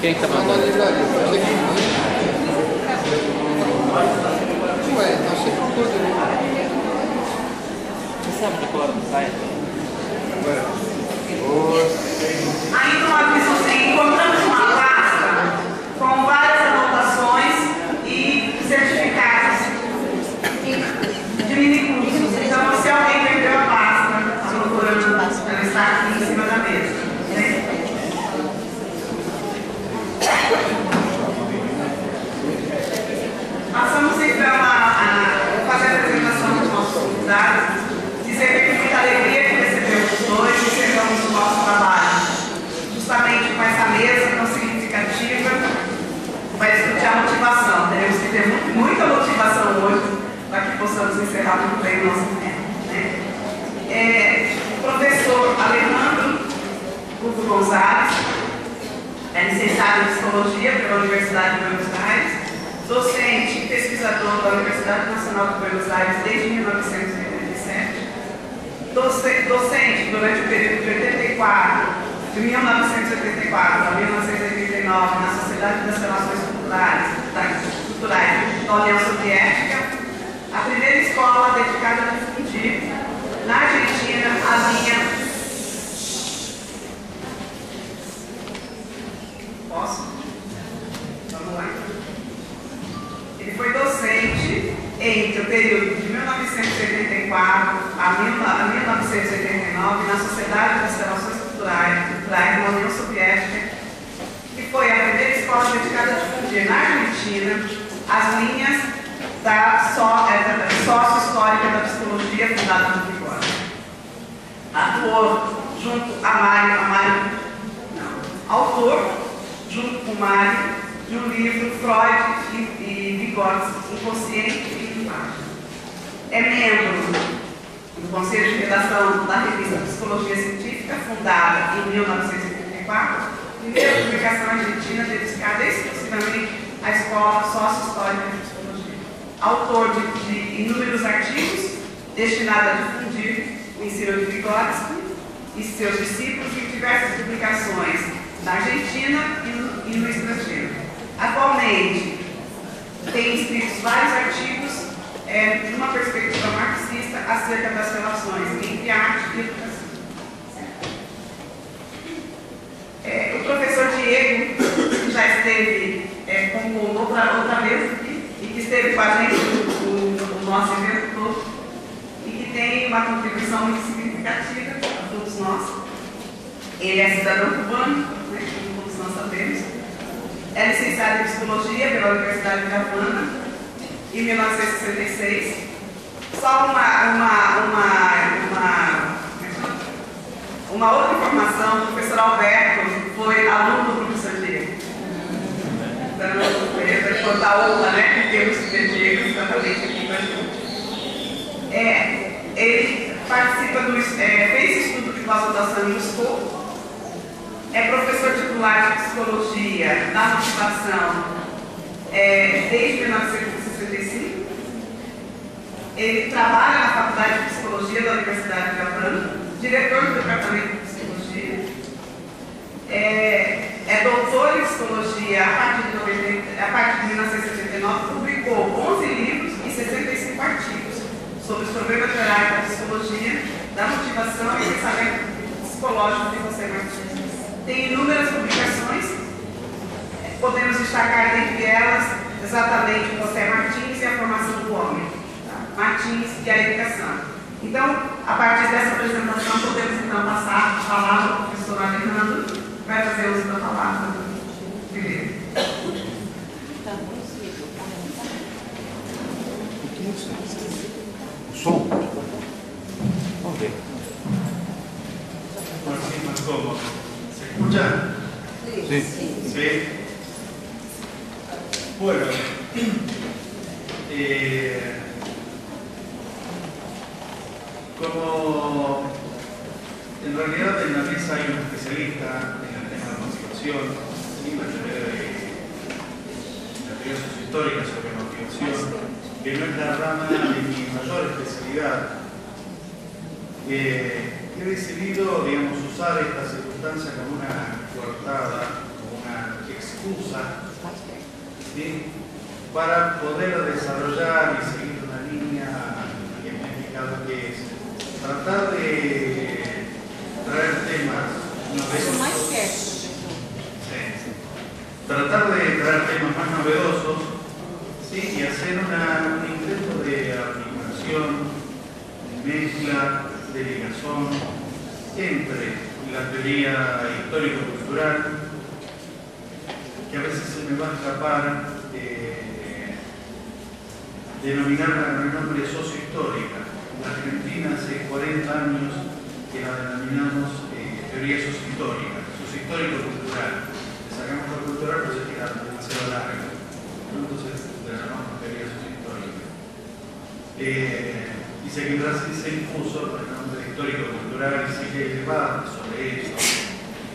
Quem está mandando? Ué, nós sempre tudo. Você sabe de qual não sai? Aí nós encontramos uma pasta com várias anotações e certificados de minicursos. Então, se alguém perdeu a pasta, procurando, ela está aqui em cima da mesa. Né? Passamos então a fazer a apresentação dos nossos convidados, dizer que é muita alegria de recebermos os dois e encerramos o nosso trabalho. Justamente com essa mesa tão significativa, vai discutir a motivação. Teremos que ter muita motivação hoje para que possamos encerrar muito bem o nosso tempo. Né? O professor Alejandro Hugo Gonzalez é licenciado em Psicologia pela Universidade de Buenos Aires, docente e pesquisador da Universidade Nacional de Buenos Aires desde 1987, docente durante o período de 1984 a 1989 na Sociedade das Relações Culturais da União Soviética, a primeira escola dedicada a difundir na Argentina a linha. Posso? Vamos lá. Ele foi docente entre o período de 1984 a 1989 na Sociedade das Relações Culturais da União Soviética, que foi a primeira escola dedicada a difundir na Argentina as linhas da sócio-histórica da psicologia fundada no Vigor. Autor junto com Mário, de um livro Freud e Vygotsky, Inconsciente e Linguagem. É membro do Conselho de Redação da revista Psicologia Científica, fundada em 1984, primeira publicação argentina dedicada exclusivamente à escola sócio-histórica de psicologia. Autor de inúmeros artigos destinados a difundir o ensino de Vygotsky e seus discípulos em diversas publicações na Argentina e no estrangeiro. Atualmente, tem escrito vários artigos de uma perspectiva marxista acerca das relações entre arte e educação. O professor Diego, que já esteve como outra vez aqui, e que esteve com a gente no nosso evento todo, e que tem uma contribuição muito significativa a todos nós. Ele é cidadão cubano, né, como todos nós sabemos. É licenciado em Psicologia pela Universidade de Havana, em 1966. Só uma outra informação: o professor Alberto foi aluno do professor Diego. Então, eu quero contar a honra, né, de termos o Diego exatamente aqui com a gente. Ele participa fez estudo de pós-graduação em Moscou. É professor titular de Psicologia da Motivação desde 1965. Ele trabalha na Faculdade de Psicologia da Universidade de Havana, diretor do Departamento de Psicologia. É doutor em Psicologia a partir de 1979, publicou 11 livros e 65 artigos sobre os problemas gerais da psicologia, da motivação e pensamento psicológico de José Martins. Tem inúmeras publicações, podemos destacar dentre elas exatamente José Martins e a formação do homem, tá? Martins e a educação. Então, a partir dessa apresentação, podemos então passar a palavra ao professor Alejandro, que vai fazer uso da palavra primeiro. O som? Vamos ver. Así más cómodo. ¿Se escucha? Sí. ¿Sí? Bueno, como en realidad en la mesa hay un especialista en el tema de motivación, y una teoría sociohistórica sobre motivación, que no es la rama de mi mayor especialidad, he decidido, digamos, usar esta circunstancia como una coartada, como una excusa, ¿sí?, para poder desarrollar y seguir una línea que me ha indicado que es tratar de traer temas novedosos. Tratar de traer temas más novedosos, ¿sí?, y hacer un intento de articulación, de mezcla, de ligación entre la teoría histórico-cultural, que a veces se me va a escapar denominarla con el nombre sociohistórica. En Argentina hace 40 años que la denominamos teoría sociohistórica, sociohistórico-cultural. Le sacamos la cultural, pues se queda demasiado larga. Entonces la llamamos teoría sociohistórica. Y se impuso por el nombre histórico-cultural, y sí que hay debate sobre eso.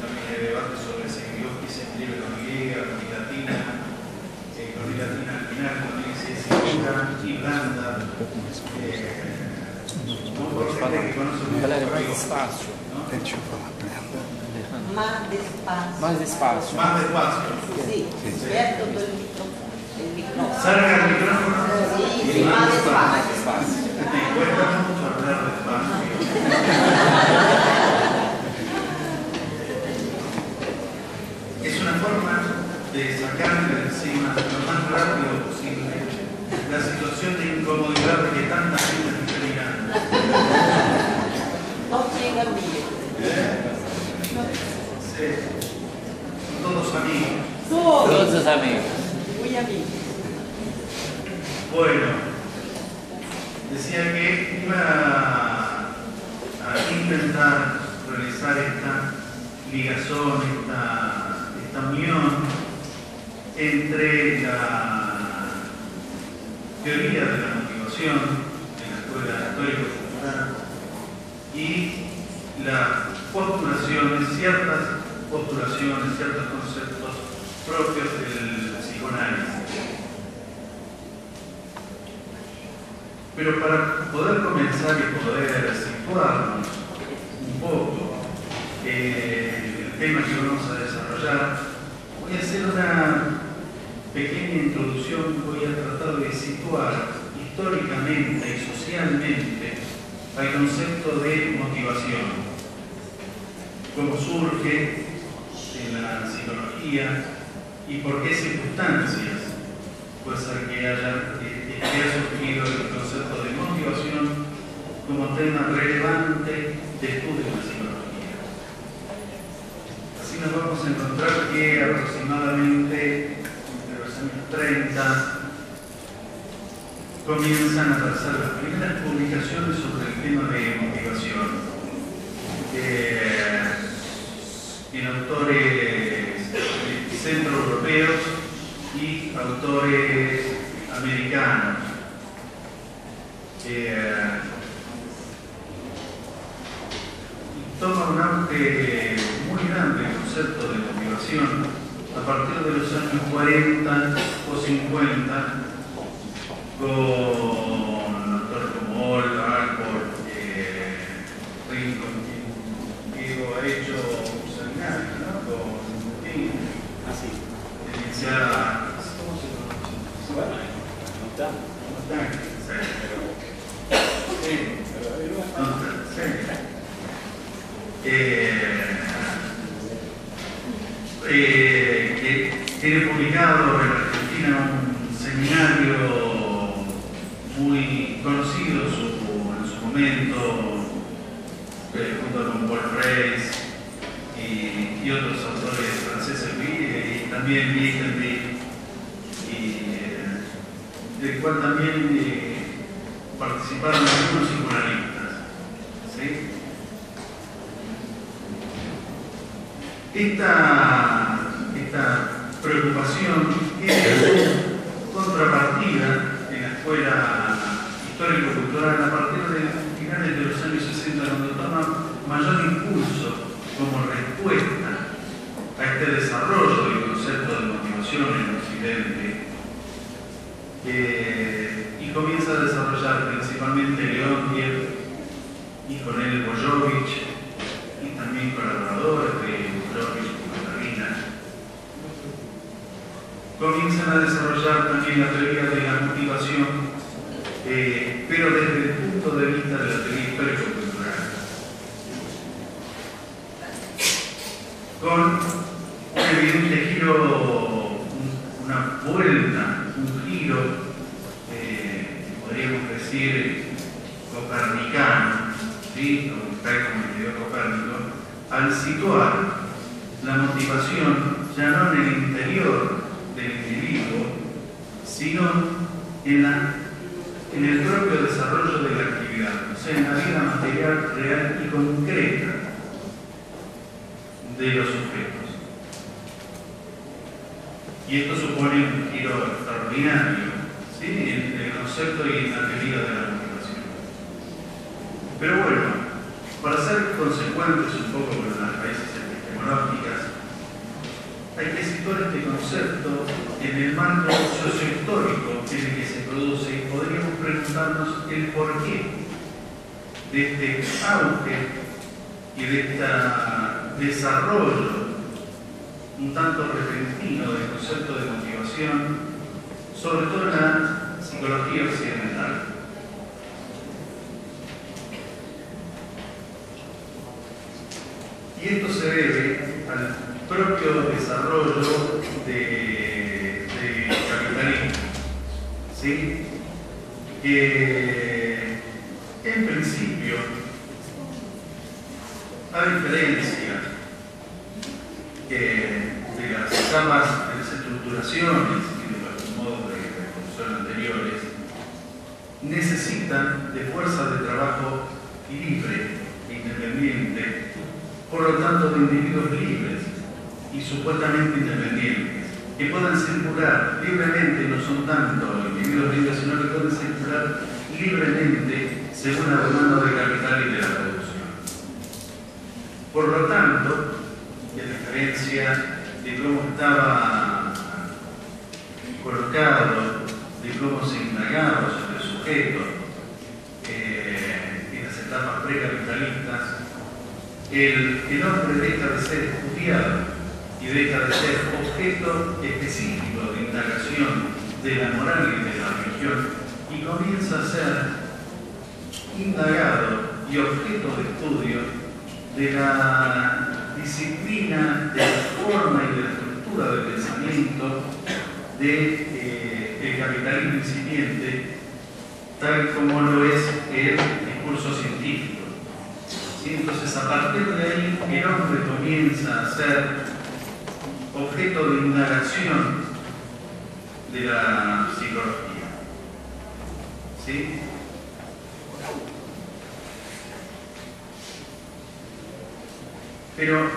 También hay debate sobre si Dios se escribe con Y, con I latina al final, también se significa Irlanda. Por gente que conoce muy bien. Más despacio. Más despacio. Más despacio. Sí, cierto, el micrófono. Salga el micrófono. Sí, más despacio. Despacio. Me cuesta mucho hablar despacio. Es una forma de sacarme de encima lo más rápido posible la situación de incomodidad de que tanta gente me está mirando. No llega bien. Sí. Son todos amigos. Todos los amigos. Muy amigos. Bueno, decía que iba a intentar realizar esta ligación, esta unión entre la teoría de la motivación en la escuela histórico-cultural y las postulaciones, ciertos conceptos propios del psicoanálisis. Pero para poder comenzar y poder situarnos un poco el tema que vamos a desarrollar, voy a hacer una pequeña introducción. Voy a tratar de situar históricamente y socialmente al concepto de motivación, cómo surge en la psicología y por qué circunstancias puede ser que haya surgido el concepto de motivación como tema relevante de estudio en la psicología. Así nos vamos a encontrar que aproximadamente entre los años 30 comienzan a aparecer las primeras publicaciones sobre el tema de motivación en autores centroeuropeos y autores americanos. Toma un auge muy grande el concepto de motivación a partir de los años 40 o 50 con autores como Olga, Alport, Rincon, Diego ha hecho un seminario, ¿no?, con King, así, iniciada, ¿cómo se conoce? Que tiene publicado en Argentina un seminario muy conocido en su momento, junto con Paul Freys y otros autores franceses, y también Lichtenberg, del cual también participaron algunos psicoanalistas. ¿Sí? Esta preocupación tiene contrapartida en la escuela histórico-cultural a partir de finales de los años 60, cuando toma mayor impulso como respuesta a este desarrollo del concepto de motivación en Occidente, y comienza a desarrollar principalmente Leontiev y con él Boyovich, y también colaboradores de Boyovich y Katarina, comienzan a desarrollar también la teoría de la motivación, pero desde el punto de vista de la teoría histórico-cultural, con un evidente giro, una vuelta, un giro, podríamos decir, copernicano, ¿sí? Tal como escribió Copérnico, al situar la motivación ya no en el interior del individuo, sino en el propio desarrollo de la actividad, o sea, en la vida material, real y concreta de los sujetos. Y esto supone un giro extraordinario, ¿sí? En el concepto y en la teoría de la motivación. Pero bueno, para ser consecuentes un poco con las raíces epistemológicas, hay que situar este concepto en el marco sociohistórico en el que se produce y podríamos preguntarnos el porqué de este auge y de este desarrollo un tanto repentino del concepto de motivación, sobre todo en la psicología occidental. Y esto se debe al propio desarrollo del capitalismo, ¿sí? Que en principio, a diferencia de las etapas de las estructuraciones y de los modos de producción anteriores, necesitan de fuerza de trabajo libre e independiente, por lo tanto de individuos libres y supuestamente independientes, que puedan circular libremente, no son tanto individuos libres, sino que pueden circular libremente según la demanda del capital y de la producción. Por lo tanto, y a diferencia de cómo estaba colocado, de cómo se indagaba sobre el sujeto en las etapas precapitalistas, el hombre deja de ser estudiado y deja de ser objeto específico de indagación de la moral y de la religión y comienza a ser indagado y objeto de estudio de la disciplina, de la forma y de la estructura del pensamiento del capitalismo incipiente, tal como lo es el discurso científico. ¿Sí? Entonces, a partir de ahí, el hombre comienza a ser objeto de indagación de la psicología. ¿Sí? Pero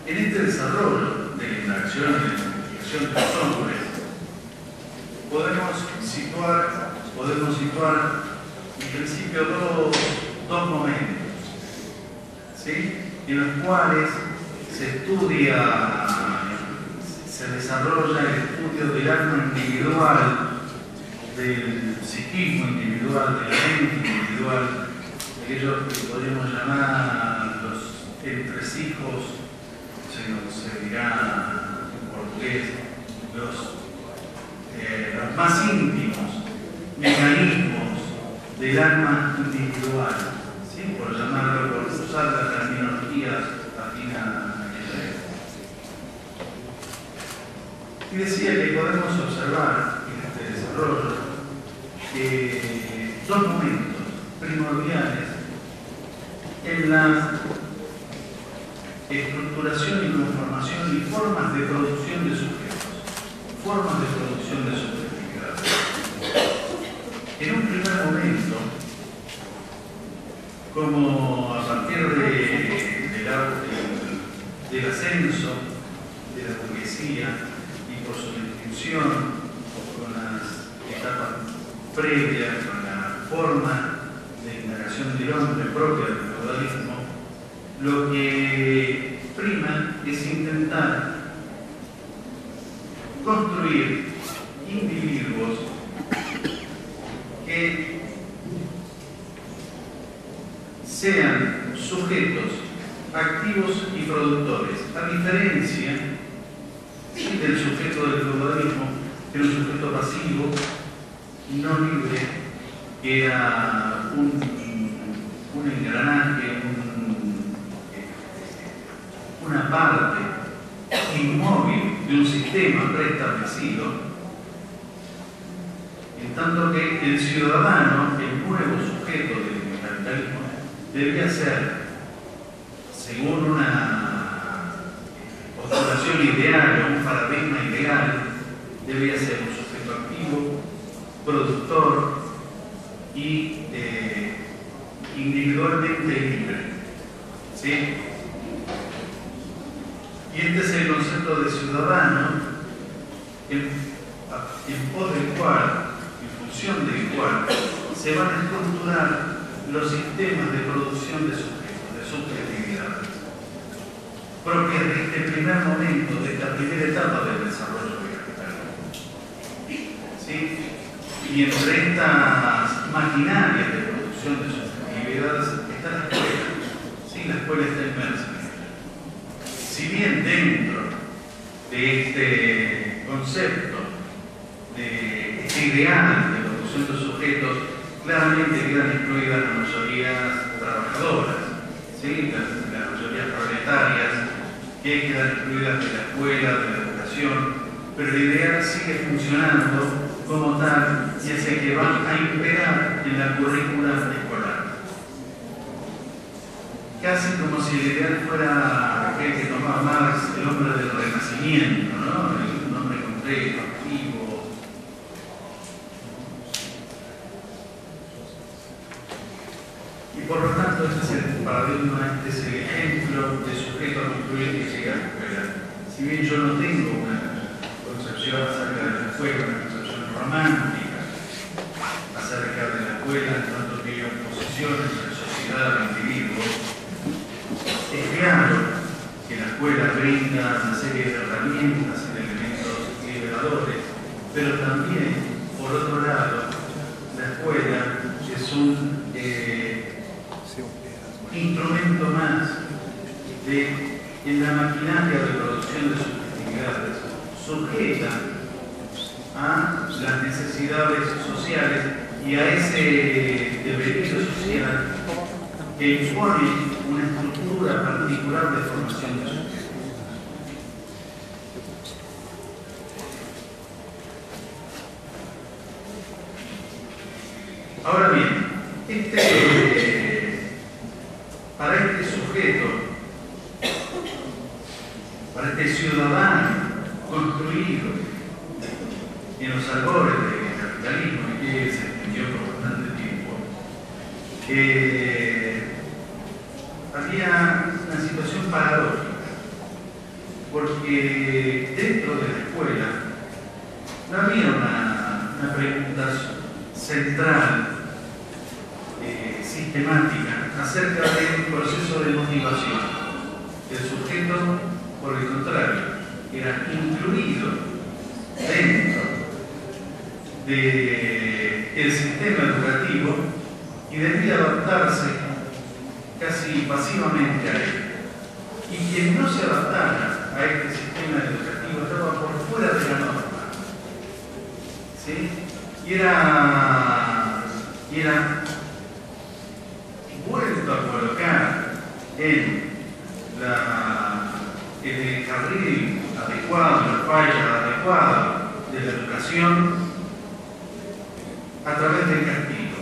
en este desarrollo de la indagación y de la investigación de los hombres, podemos situar en principio dos momentos, ¿sí? En los cuales se estudia, se desarrolla el estudio del alma individual, del psiquismo individual, de la mente individual, aquellos que podríamos llamar los entresijos, se dirá en portugués, los más íntimos mecanismos del alma individual, ¿sí? Por llamarlo, por usar la terminología afín a aquella época. Y decía que podemos observar en este desarrollo dos momentos primordiales en la estructuración y conformación y formas de producción de sujetos, formas de producción de subjetividad. En un primer momento, como a partir del ascenso de la burguesía y por su distinción con las etapas previas, con la forma de indagación del hombre propia del feudalismo, lo que prima es intentar construir individuos que sean sujetos activos y productores, a diferencia del sujeto del feudalismo era un sujeto pasivo, no libre, que era un engranaje, una parte inmóvil de un sistema preestablecido, en tanto que el ciudadano, el nuevo sujeto del capitalismo, debía ser, según una postulación ideal o un paradigma ideal, debía ser un sujeto activo, productor y individualmente libre. ¿Sí? Y este es el concepto de ciudadano, en pos del cual, en función del cual, se van a estructurar los sistemas de producción de sujetos, de subjetividades, propias de este primer momento, de esta primera etapa del desarrollo del capitalismo. ¿Sí? Y entre estas maquinarias de producción de subjetividades está la escuela. ¿Sí? La escuela está inmersa. Si bien dentro de este concepto, de este ideal de producción de sujetos, claramente quedan excluidas las mayorías trabajadoras, ¿sí? las mayorías proletarias, que quedan excluidas de la escuela, de la educación, pero el ideal sigue funcionando como tal y hace que va a imperar en la currícula escolar. Casi como si el ideal fuera aquel que tomaba Marx, el hombre del Renacimiento, ¿no? Un hombre completo, activo. Y por lo tanto, este es el paradigma, este es el ejemplo de sujeto a construir que llega a la escuela. Si bien yo no tengo una concepción acerca de la escuela, una concepción romántica acerca de la escuela, en tanto que hay oposiciones a la sociedad, al individuo, es claro que la escuela brinda una serie de herramientas y de elementos liberadores, pero también, por otro lado, la escuela es un instrumento más en la maquinaria de producción de subjetividades, sujeta a las necesidades sociales y a ese derecho social que impone una estructura particular de formación de sujetos. Ahora bien, para este sujeto, para este ciudadano construido en los albores del capitalismo y que se extendió por bastante tiempo, había una situación paradójica, porque dentro de la escuela no había una pregunta central, sistemática, acerca del proceso de motivación. El sujeto, por el contrario, era incluido dentro del sistema educativo y debía adaptarse casi pasivamente a él. Y quien no se adaptara a este sistema educativo estaba por fuera de la norma. ¿Sí? Y era vuelto a colocar en el carril adecuado, la falla adecuada de la educación a través del castigo.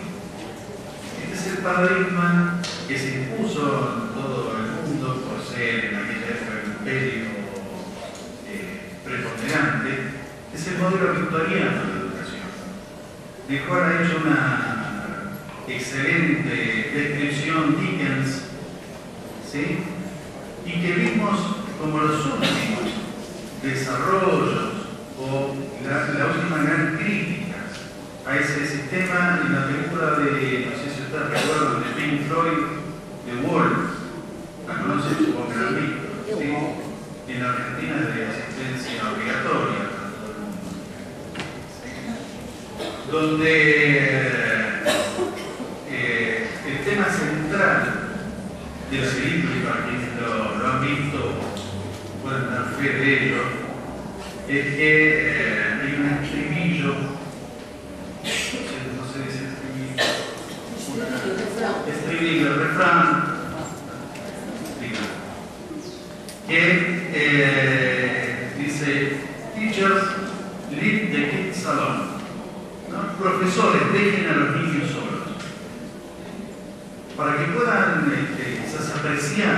Este es el paradigma que se impuso en todo el mundo por ser en aquella época el imperio preponderante. Es el modelo victoriano de educación, del cual ha hecho una excelente descripción Dickens, ¿sí? Y que vimos como los últimos desarrollos o la última gran crítica a ese sistema en la película de, no sé si ustedes recuerdan, de Pink Floyd, de Wolf. ¿La conocen? Supongo que la han visto, ¿sí? En la Argentina es de asistencia obligatoria para todo el mundo, ¿sí? Donde el tema central de la película, y para quienes lo han visto pueden dar fe de ello, es que hay una estribillo, no se dice estribillo, el refrán, que dice: Teachers, leave the kids alone. ¿No? Profesores, dejen a los niños solos. Para que puedan quizás apreciar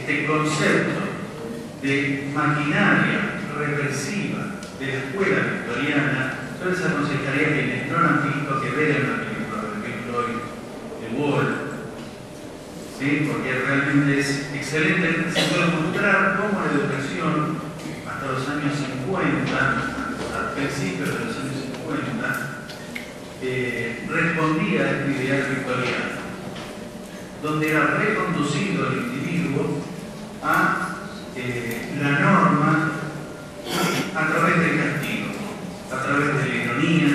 este concepto de maquinaria represiva de la escuela victoriana, yo les aconsejaría que no han visto que vean la película de Pink Floyd, de Wall, ¿sí? Porque realmente es excelente. Se puede mostrar cómo la educación hasta los años 50, al principio de los años 50, respondía a este ideal victoriano, donde era reconducido el individuo a la norma a través del castigo, a través de la ironía,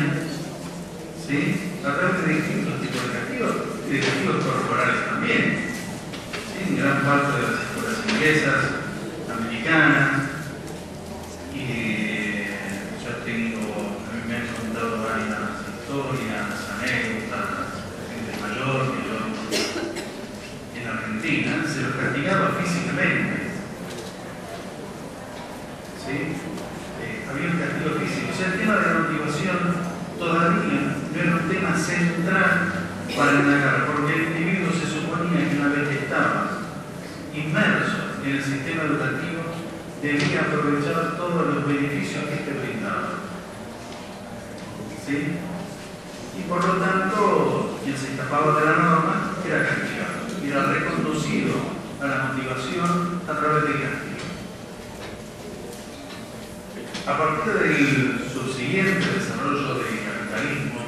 ¿sí? A través de distintos tipos de castigos y de castigos corporales también, ¿sí? En gran parte de las escuelas inglesas, americanas, y yo tengo, a mí me han contado varias historias, anécdotas, gente mayor que yo en Argentina se los castigaba físicamente. ¿Sí? Había un castigo físico. O sea, el tema de la motivación todavía no era un tema central para indagar, porque el individuo se suponía que una vez que estaba inmerso en el sistema educativo debía aprovechar todos los beneficios que este brindaba. ¿Sí? Y por lo tanto, quien se escapaba de la norma era castigado, era reconducido a la motivación a través del castigo. A partir del subsiguiente desarrollo del capitalismo,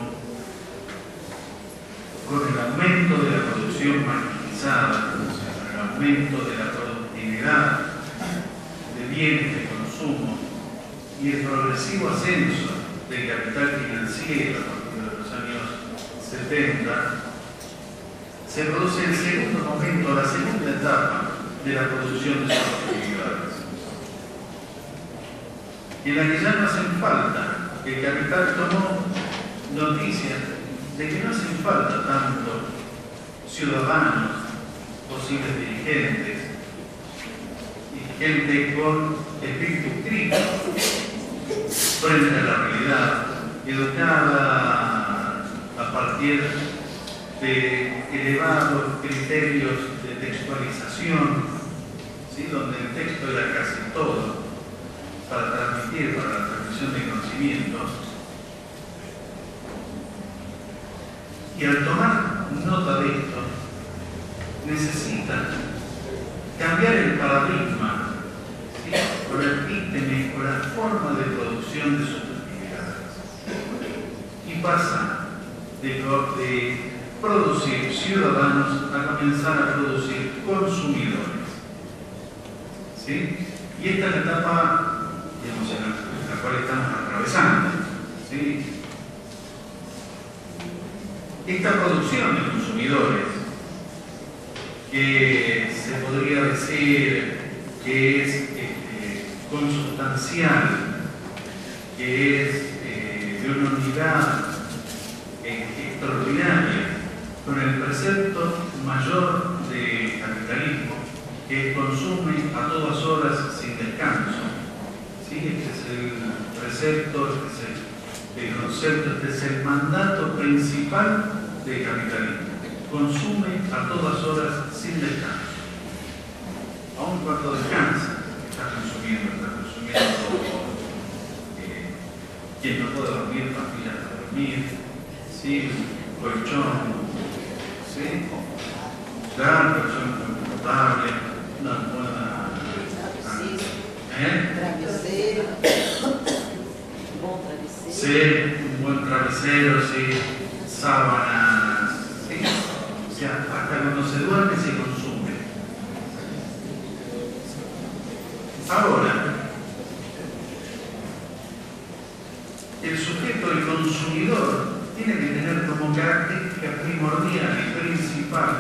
con el aumento de la producción maquinizada, con el aumento de la productividad de bienes de consumo y el progresivo ascenso del capital financiero a partir de los años 70, se produce el segundo momento, la segunda etapa de la producción de sus actividades, en la que ya no hacen falta, que el capital tomó noticia de que no hacen falta tanto ciudadanos, posibles dirigentes y gente con espíritu crítico frente a la realidad, educada a partir de elevados criterios de textualización, ¿sí? Donde el texto era casi todo para transmitir, para la transmisión de conocimientos. Y al tomar nota de esto, necesitan cambiar el paradigma, ¿sí? O el ítem o la forma de producción de sus actividades. Y pasa de producir ciudadanos a comenzar a producir consumidores. ¿Sí? Y esta es la etapa, digamos, en la cual estamos atravesando. ¿Sí? Esta producción de consumidores, que se podría decir que es consustancial, que es de una unidad extraordinaria, con el precepto mayor del capitalismo, que consume a todas horas sin descanso. ¿Sí? Este es el precepto, este es el concepto, este es el mandato principal del capitalismo. Consume a todas horas sin descanso. Aun cuando descansa, está consumiendo. Quien no puede dormir, pastillas para dormir, ¿sí? Colchón, ¿sí? Claro, colchón confortable, una buena. Travesseiro, bom travesseiro. Sí, un buen travesero, sí, sábanas, sí. O sea, hasta cuando se duerme se consume. Ahora, el sujeto, el consumidor, tiene que tener como característica primordial y principal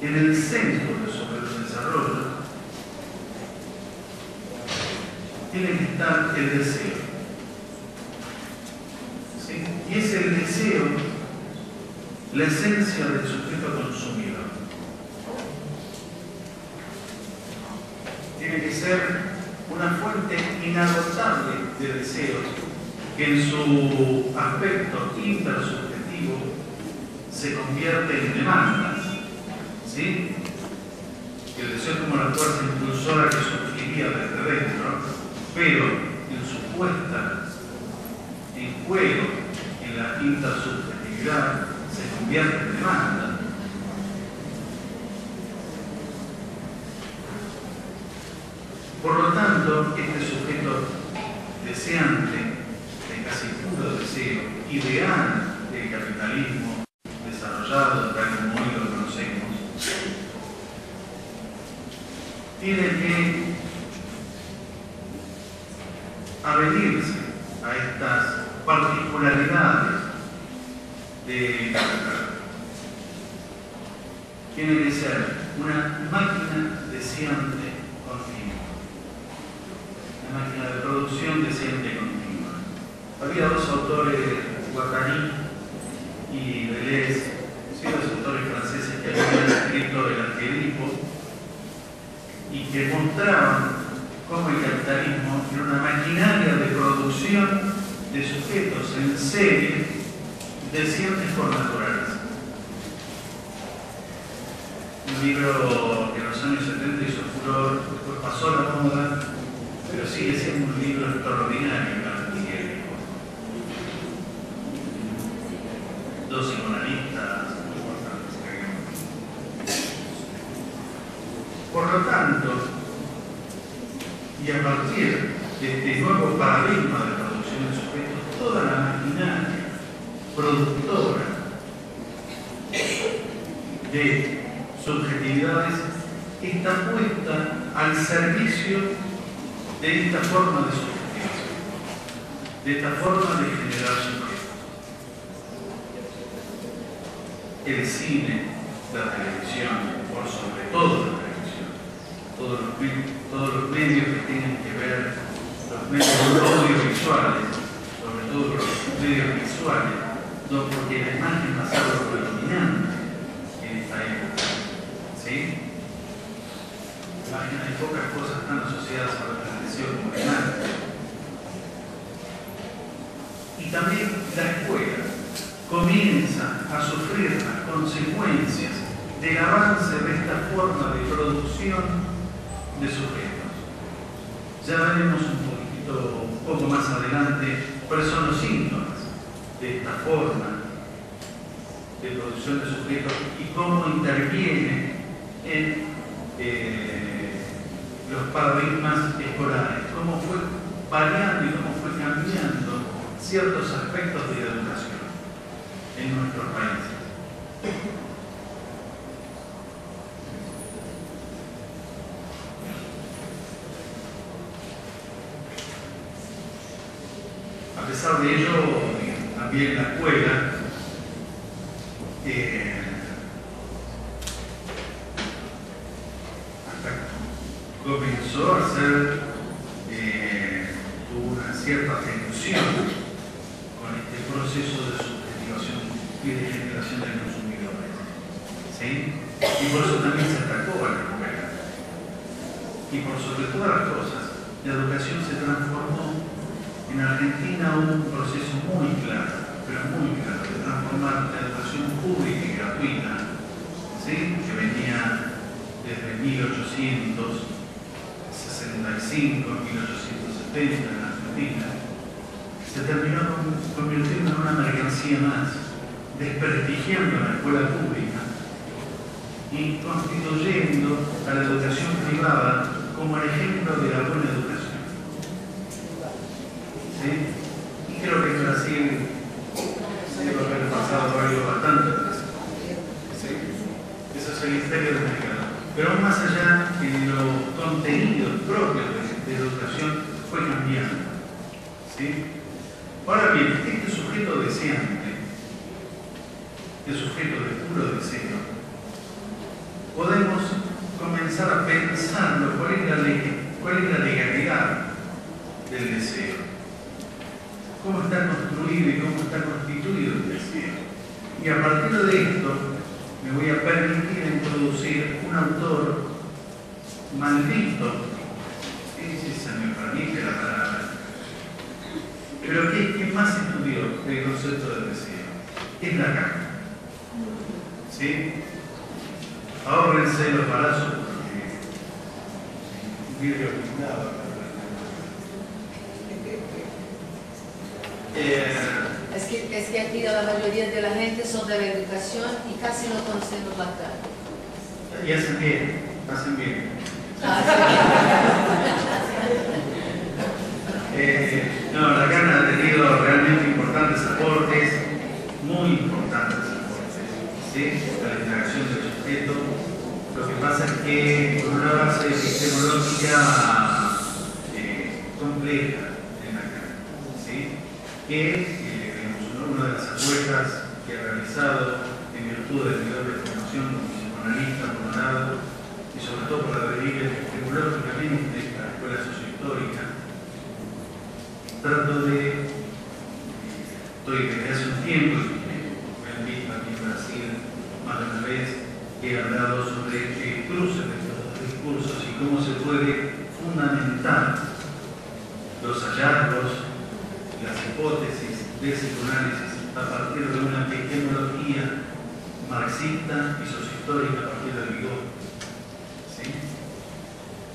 en el centro de su desarrollo tiene que estar el deseo. ¿Sí? Y es el deseo la esencia del sujeto consumidor. Tiene que ser una fuente inagotable de deseos que en su aspecto intersubjetivo se convierte en demandas. ¿Sí? El deseo es como la fuerza impulsora que surgiría desde dentro, pero en su puesta en juego en la intersubjetividad se convierte en demanda. Por lo tanto, este sujeto deseante, de casi puro deseo, ideal del capitalismo desarrollado tal como hoy lo conocemos, tiene que adherirse a estas particularidades de capital. Tiene que ser una máquina deseante continua, una máquina de producción deseante continua. Había dos autores, Guattari y Deleuze, dos autores franceses que habían escrito el Arquetipo y que mostraban cómo el capitalismo era una maquinaria de producción de sujetos en serie deseantes por naturaleza. Un libro que en los años 70 hizo furor, después pasó la moda, pero sigue siendo un libro extraordinario, dos psicoanalistas muy importantes. Por lo tanto, y a partir de este nuevo paradigma de producción de sujetos, toda la maquinaria productora de subjetividades está puesta al servicio de esta forma de subjetivación, de esta forma de generar sujetos. El cine, la televisión, por sobre todo la televisión, todos los medios que tengan que ver, los medios audiovisuales, sobre todo los medios visuales, porque la imagen va a ser lo predominante en esta época. ¿Sí? La imagen, hay pocas cosas tan asociadas a la televisión como la imagen. Y también la escuela comienza a sufrir las consecuencias del avance de esta forma de producción de sujetos. Ya veremos un poco más adelante cuáles son los síntomas de esta forma de producción de sujetos y cómo interviene en los paradigmas escolares, cómo fue variando y cómo fue cambiando ciertos aspectos de la educación en nuestros países. A pesar de ello, también la escuela hasta comenzó a hacer una cierta tensión con este proceso de subjetivación y de generación de consumidores. ¿Sí? Y por eso también se atacó a la escuela. Y por sobre todas las cosas, la educación se transformó. En Argentina hubo un proceso muy claro, pero muy claro, de transformar la educación pública y gratuita, ¿sí? Que venía desde 1865, 1870 en Argentina, se terminó convirtiendo en una mercancía más, desprestigiando la escuela pública y constituyendo a la educación privada como el ejemplo de la buena educación. ¿Sí? Y creo que en Brasil debe haber pasado algo bastante. ¿Sí? Eso es el misterio del mercado. Pero aún más allá, en los contenidos propios de educación fue cambiando. ¿Sí? Ahora bien, este sujeto deseante, este sujeto de puro deseo, podemos comenzar a pensarlo, cuál es la legalidad del deseo. ¿Cómo está construido y cómo está constituido el deseo? Y a partir de esto me voy a permitir introducir un autor maldito, si se me permite la palabra, pero que es quien más estudió el concepto del deseo, es Lacan. ¿Sí? Ahórrense los balazos porque vidrio blindado. Es que aquí la mayoría de la gente son de la educación y casi no conocemos Lacan. Y hacen bien, hacen bien. No, Lacan ha tenido realmente importantes aportes, muy importantes aportes, ¿sí? A la interacción del sujeto. Lo que pasa es que con una base epistemológica compleja en Lacan, ¿sí? Que una de las apuestas que ha realizado en virtud del nivel de formación como psicoanalista por un lado y sobre todo por la deriva epistemológicamente de la escuela sociohistórica. Estoy desde hace un tiempo, me han visto aquí en Brasil más de una vez, que he hablado sobre el cruce de estos dos discursos y cómo se puede fundamentar los hallazgos, las hipótesis del psicoanálisis a partir de una epistemología marxista y sociohistórica a partir de Vygotsky. ¿Sí?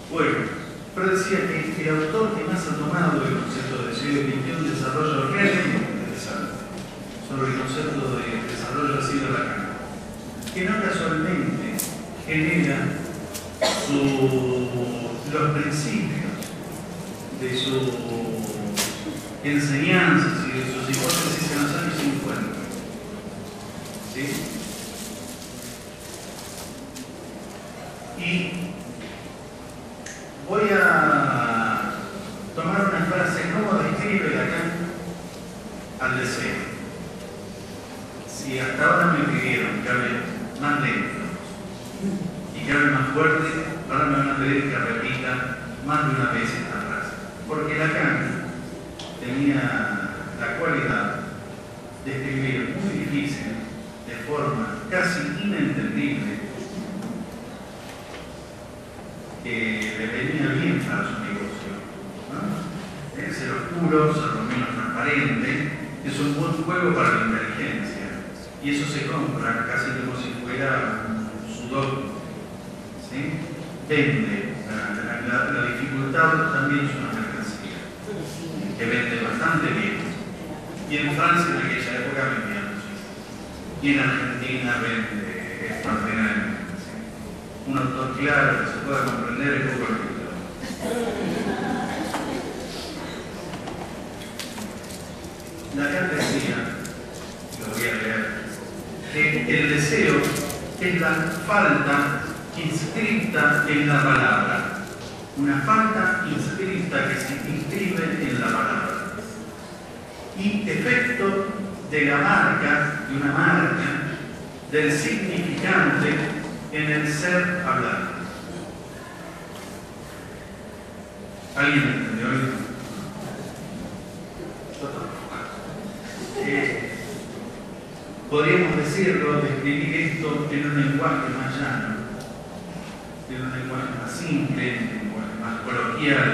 Bueno, pero decía que el autor que más ha tomado el concepto de deseo y tiene un desarrollo realmente interesante sobre el concepto de desarrollo ha sido Lacan, que no casualmente genera los principios de sus enseñanzas y de sus hipótesis en los años 50. ¿Sí? Y voy a tomar una frase, cómo describe Lacan al deseo. Si hasta ahora me pidieron que hable más lento y que hable más fuerte, ahora me van a pedir que repita más de una vez esta frase. Porque Lacan tenía la cualidad de escribir muy difícil, de forma casi inentendible, que le venía bien para su negocio, ¿no? Ser oscuro, ser lo menos transparente, es un buen juego para la inteligencia. Y eso se compra casi como si fuera un sudoku. ¿Sí? Vende. La dificultad también es una mercancía que vende bastante bien. Y en Francia en aquella época vendía muchísimo. Y en Argentina vende extraordinariamente. Un autor claro que se pueda comprender es poco el Lacan decía, lo voy a leer, que el deseo es la falta inscrita en la palabra, una falta inscrita que se inscribe en la palabra y efecto de la marca, de una marca, del significante en el ser hablado. ¿Alguien me entendió esto? Podríamos decirlo, describir esto en un lenguaje más llano, en un lenguaje más simple, en un lenguaje más coloquial,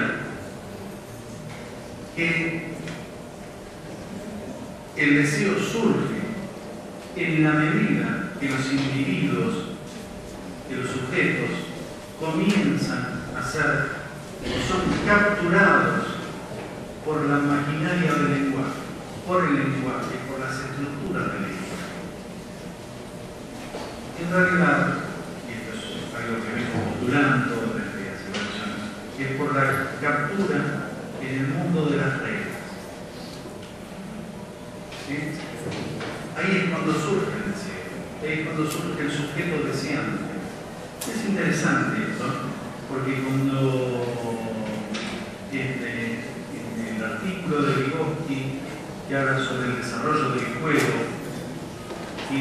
que el deseo surge en la medida que los individuos, que los sujetos comienzan a ser o son capturados por la maquinaria del lenguaje, por el lenguaje, por las estructuras del lenguaje. En realidad, y esto es algo que vengo postulando desde hace varios años, es por la captura en el mundo de las reglas. ¿Sí? Ahí es cuando surge el deseo, ahí es cuando surge el sujeto deseante. Es interesante eso, porque cuando en el artículo de Vygotsky que habla sobre el desarrollo del juego y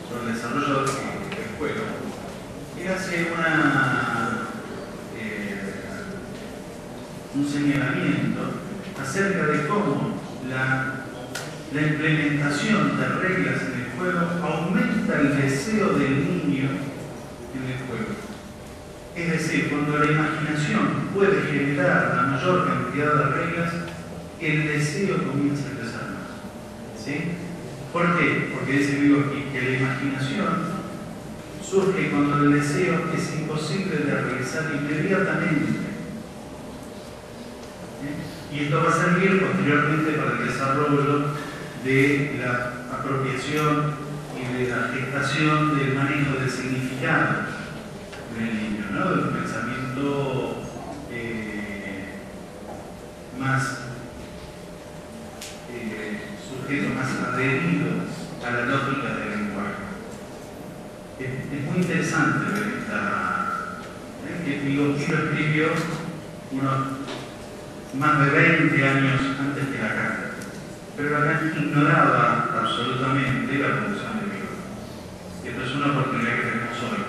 sobre el desarrollo del juego, él hace un señalamiento acerca de cómo la implementación de reglas en el juego aumenta el deseo del niño en el juego. Es decir, cuando la imaginación puede generar la mayor cantidad de reglas, el deseo comienza a crecer más. ¿Sí? ¿Por qué? Porque dice Vygotsky que la imaginación surge cuando el deseo es imposible de realizar inmediatamente. Y esto va a servir posteriormente para el desarrollo de la apropiación y de la gestación del manejo del significado del niño, ¿no? Del pensamiento más sujeto, más adherido a la lógica del lenguaje. Es muy interesante ver que Vygotsky lo escribió más de 20 años antes que Lacan. Pero Lacan ignoraba absolutamente la producción de Vygotsky. Esto es una oportunidad que tenemos hoy,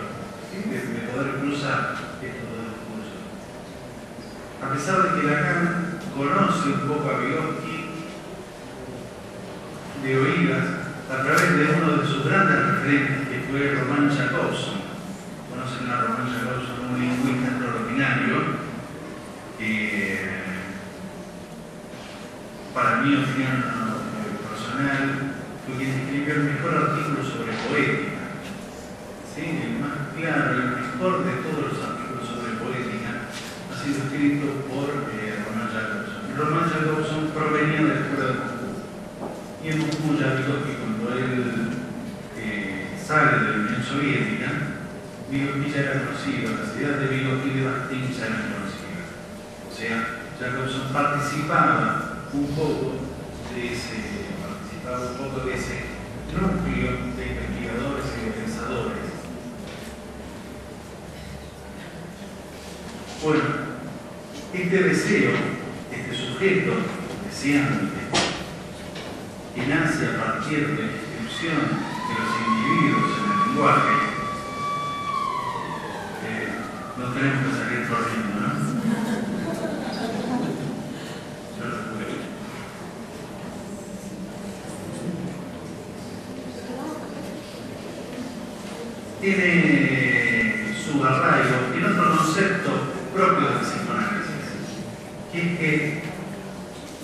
¿sí? de poder cruzar estos dos discursos. A pesar de que Lacan conoce un poco a Vygotsky de oídas, a través de uno de sus grandes referentes, que fue Roman Jakobson. Conocen a Roman Jakobson, un lingüista extraordinario, que para mí, opinión personal, fue quien escribió el mejor artículo sobre poética. ¿Sí? El más claro, el mejor de todos los artículos sobre poética ha sido escrito por Roman Jakobson. Roman Jakobson provenía de la escuela de Moscú. Y en Moscú ya Vygotsky, cuando él sale de la Unión Soviética, Vygotsky ya era conocido, las ideas de Vygotsky y de Bakhtin ya eran conocidas. O sea, Jakobson participaba un poco de ese núcleo de investigadores y de pensadores. Bueno, este deseo, este sujeto deseante, que nace a partir de la inscripción de los individuos en el lenguaje, no tenemos que salir corriendo, ¿no? Tiene su arraigo en otro concepto propio del psicoanálisis, que es que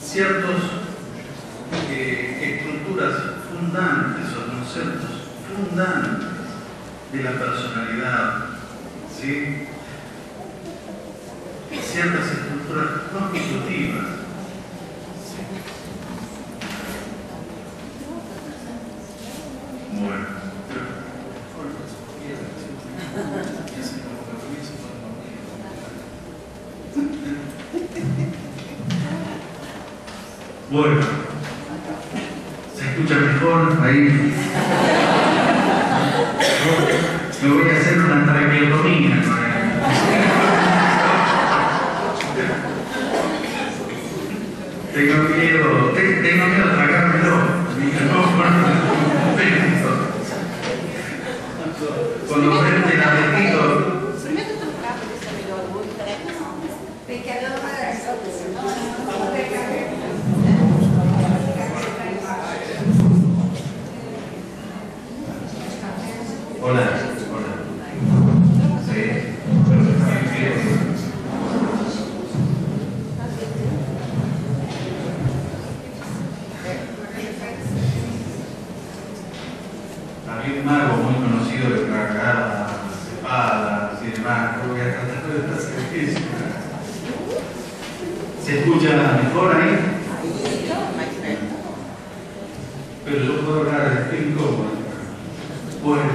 ciertas estructuras fundantes o conceptos fundantes de la personalidad, ¿sí? Ciertas estructuras constitutivas, ¿sí? Bueno. Bueno, ¿se escucha mejor ahí? Me voy a hacer una traqueotomía. Tengo miedo a tragármelo. Cuando prende el apetito. Hola, hola. Sí, había un mago muy conocido que trabajaba cepadas y demás. Voy a tratar de hacer ejercicio. ¿Se escucha mejor ahí? Pero yo puedo hablar de incómodo. Bueno.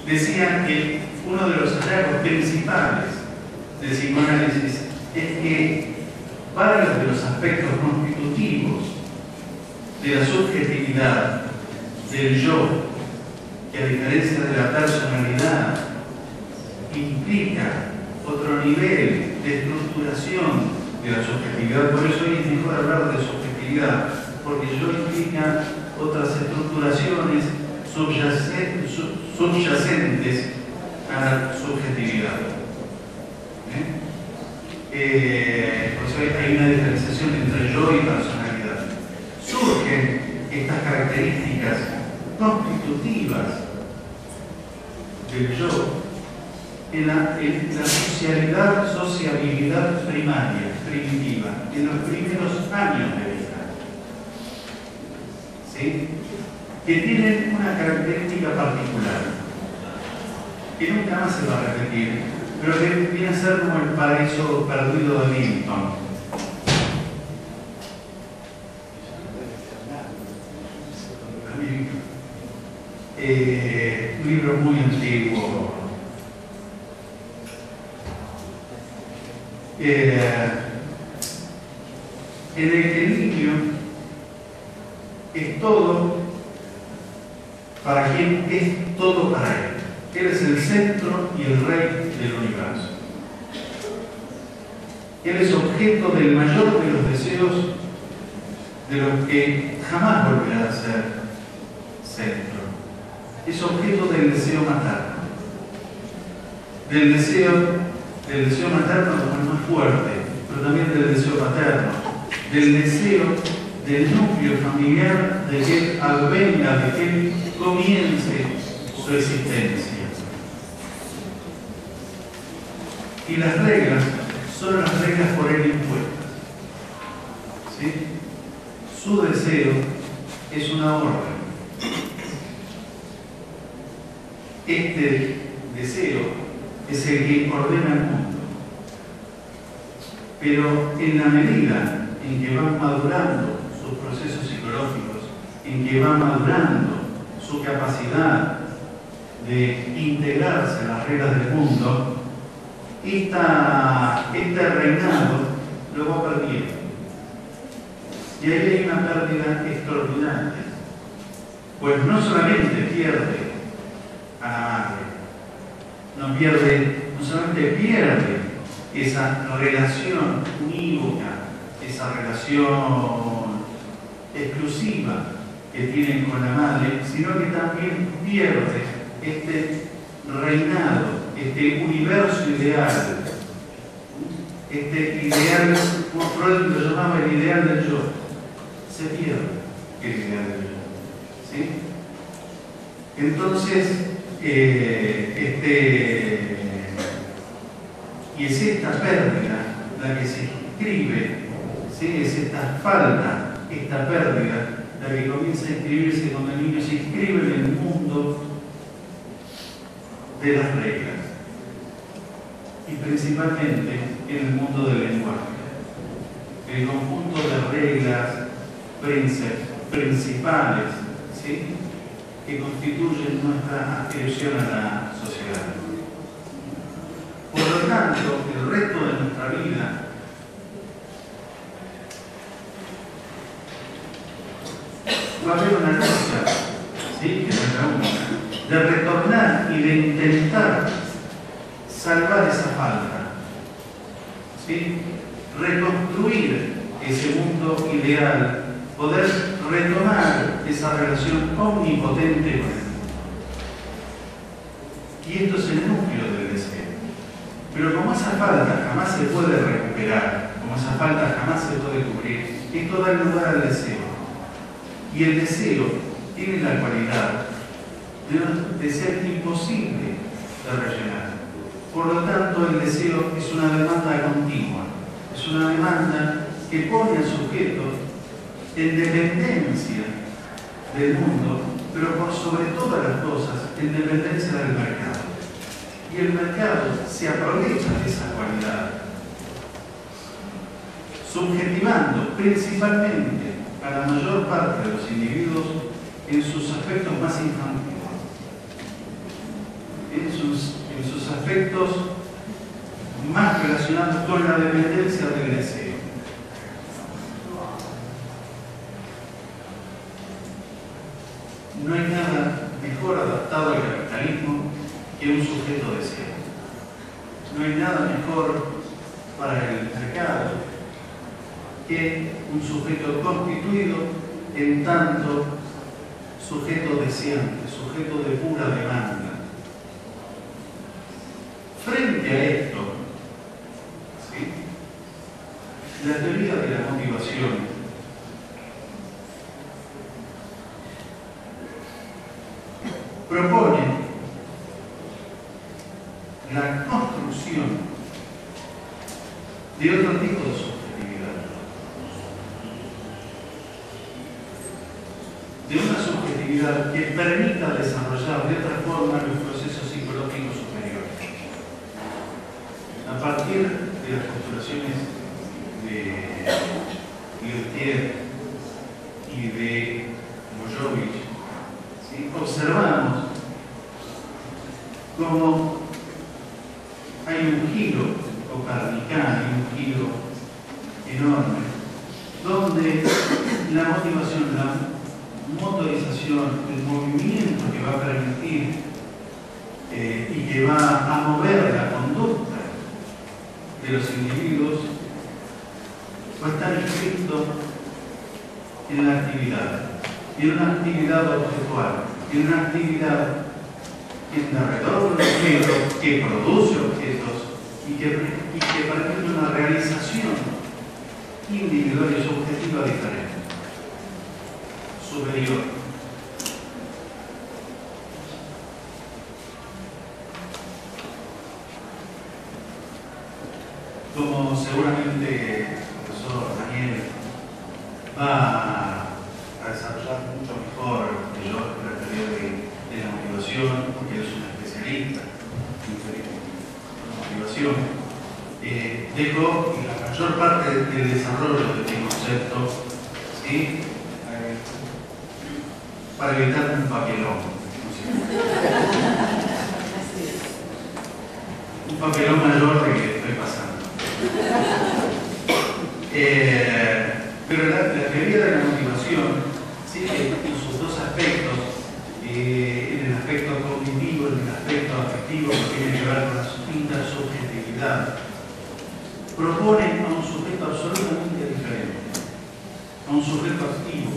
Decían que uno de los hallazgos principales del psicoanálisis es que varios de los aspectos constitutivos de la subjetividad del yo, que a diferencia de la personalidad, implica otro nivel de estructuración de la subjetividad. Por eso hoy es mejor hablar de subjetividad, porque el yo implica otras estructuraciones subyacentes a la subjetividad. por eso hay una diferenciación entre yo y personalidad. Surgen estas características constitutivas del yo en la sociabilidad primaria, primitiva, en los primeros años de vida, ¿sí? Que tienen una característica particular, que nunca más se va a repetir, pero que viene a ser como el paraíso perdido de Milton. Un libro muy antiguo. En el que el niño es todo para quien es todo para él. Él es el centro y el rey del universo. Él es objeto del mayor de los deseos de los que jamás volverá a ser centro. Es objeto del deseo materno. Del deseo materno como el más fuerte, pero también del deseo materno, del deseo del núcleo familiar de que él advenga, de que él comience su existencia. Y las reglas son las reglas por él impuestas. ¿Sí? Su deseo es una orden. Este deseo es el que ordena el mundo. Pero en la medida en que van madurando sus procesos psicológicos, en que va madurando su capacidad de integrarse en las reglas del mundo, este reinado lo va perdiendo. Y ahí hay una pérdida extraordinaria, pues no solamente pierde a la madre, no solamente pierde esa relación unívoca, esa relación exclusiva que tienen con la madre, sino que también pierde este reinado, este universo ideal, este ideal, como Freud lo llamaba el ideal del yo. Se pierde el ideal del yo. ¿Sí? Entonces, y es esta pérdida la que se inscribe, ¿sí? Es esta falta, esta pérdida, la que comienza a inscribirse cuando el niño se inscribe en el mundo de las reglas, y principalmente en el mundo del lenguaje, el conjunto de reglas principales, ¿sí? Que constituyen nuestra adscripción a la sociedad. Por lo tanto, el resto de nuestra vida va a haber una lucha, ¿sí? Que es la única, de retornar y de intentar salvar esa falta, ¿sí? Reconstruir ese mundo ideal, poder retomar esa relación omnipotente con el mundo. Y esto es el núcleo del deseo. Pero como esa falta jamás se puede recuperar, como esa falta jamás se puede cubrir, esto da lugar al deseo. Y el deseo tiene la cualidad de ser imposible de rellenar. Por lo tanto, el deseo es una demanda continua, es una demanda que pone al sujeto en dependencia del mundo, pero por sobre todas las cosas, en dependencia del mercado. Y el mercado se aprovecha de esa cualidad, subjetivando principalmente a la mayor parte de los individuos en sus aspectos más infantiles, en sus aspectos más relacionados con la dependencia del deseo. No hay nada mejor adaptado al capitalismo que un sujeto deseo. No hay nada mejor para el mercado que un sujeto constituido en tanto sujeto deseante, sujeto de pura demanda. Frente a esto, ¿sí? Constitución propone la construcción de otro tipo de subjetividad, de una subjetividad que permita desarrollar de otra forma los procesos psicológicos superiores. A partir de las postulaciones de Lelutier y de Moyovich, ¿sí?, observamos cómo hay un giro copernicano, un giro enorme, donde la motivación, la motorización, el movimiento que va a permitir y que va a mover la conducta de los individuos va a estar inscrito en la actividad, en una actividad objetual, en una actividad en derredor de un objeto que produce objetos y que permite una realización individual y subjetiva diferente, superior. Como seguramente el profesor Daniel va a desarrollar mucho mejor que yo la teoría de la motivación, porque él es un especialista en motivación, dejo la mayor parte del desarrollo de este concepto, ¿sí?, para evitar un papelón. Un papelón mayor de que estoy pasando. Pero la teoría de la motivación, ¿sí?, en sus dos aspectos, en el aspecto cognitivo, en el aspecto afectivo, que tiene que ver con la intersubjetividad, propone a un sujeto absolutamente diferente, a un sujeto activo,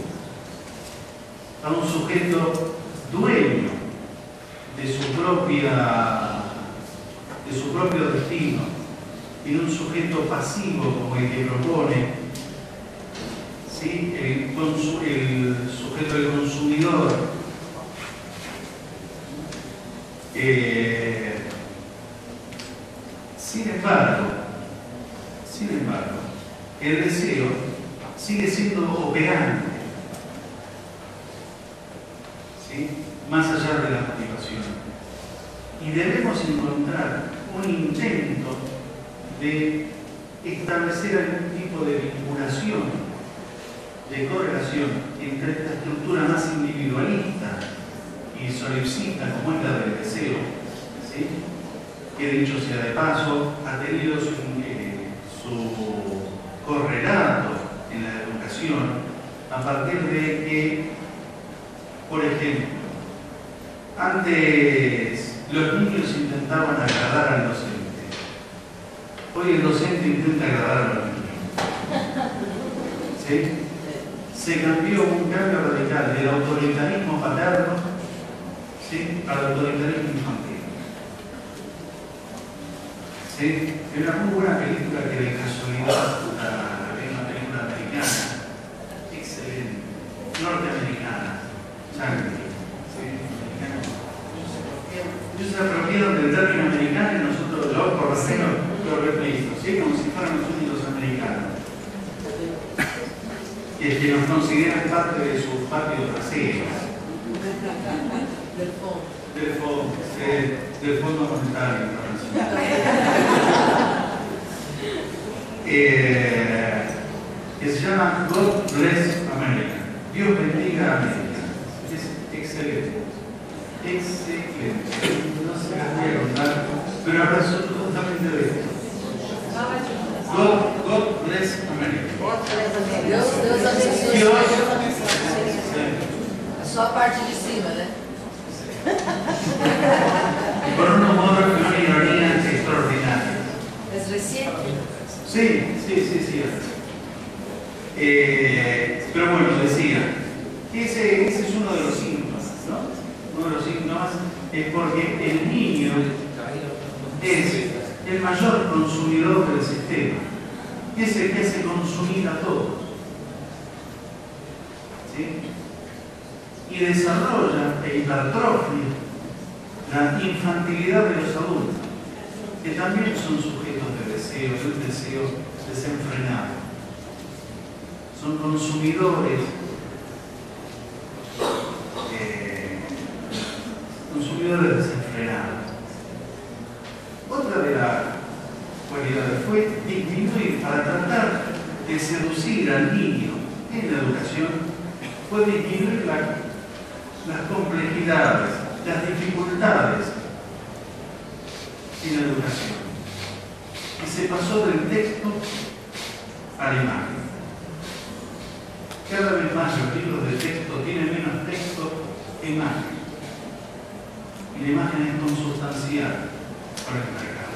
a un sujeto dueño de su propio destino, y un sujeto pasivo como el que propone, ¿sí?, el sujeto del consumidor. Sin embargo, el deseo sigue siendo operante, ¿sí?, más allá de la motivación. Y debemos encontrar un intento de establecer algún tipo de vinculación, de correlación entre esta estructura más individualista y solipsista como es la del deseo, ¿sí?, que dicho sea de paso ha tenido su correlato en la educación, a partir de que, por ejemplo, antes los niños intentaban agradar al docente. Hoy el docente intenta agradar a los niños. ¿Sí? Se cambió un cambio radical del autoritarismo paterno, ¿sí?, al autoritarismo infantil. ¿Sí? Es una muy buena película que de casualidad, una película americana, excelente, norteamericana, sangre. ¿Sí? Ellos se apropiaron del término americano y nosotros, yo por lo menos, lo replico, ¿sí?, como si fueran los únicos americanos. Que nos consideran parte de su patio trasero. Del Fondo Monetario Internacional. Que se llama God Bless America. Dios bendiga a América. Es excelente. Excelente. No se las voy a contar, pero habla absolutamente de esto. God bless America. Deus abençoe. Dios. Só a parte de cima, né? Y por un humor y una ironía extraordinaria. Es reciente. Sí. Pero bueno, decía, ese es uno de los síntomas, ¿no? Uno de los síntomas es porque el niño es el mayor consumidor del sistema, y es el que hace consumir a todos. y desarrolla e hipertrofia la infantilidad de los adultos, que también son sujetos de un deseo desenfrenado. Son consumidores desenfrenados. Otra de las cualidades fue disminuir, para tratar de seducir al niño en la educación, fue disminuir las complejidades, las dificultades en la educación. Y se pasó del texto a la imagen. Cada vez más los libros de texto tienen menos texto e imagen. Y la imagen es consustancial para el mercado.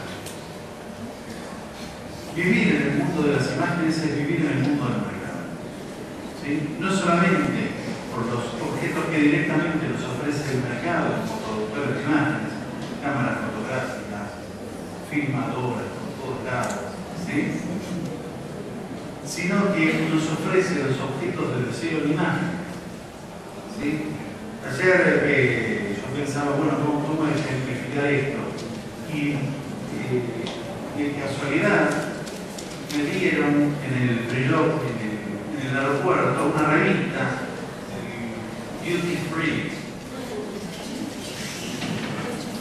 Vivir en el mundo de las imágenes es vivir en el mundo del mercado. ¿Sí? No solamente por los objetos que directamente nos ofrece el mercado como productor de imágenes, cámaras fotográficas, filmadoras por todos lados, ¿sí? Sino que nos ofrece los objetos de deseo en imagen. ¿Sí? Ayer yo pensaba, bueno, ¿cómo ejemplificar esto? Y de casualidad me dieron en el reloj, en el aeropuerto, una revista, Duty Free.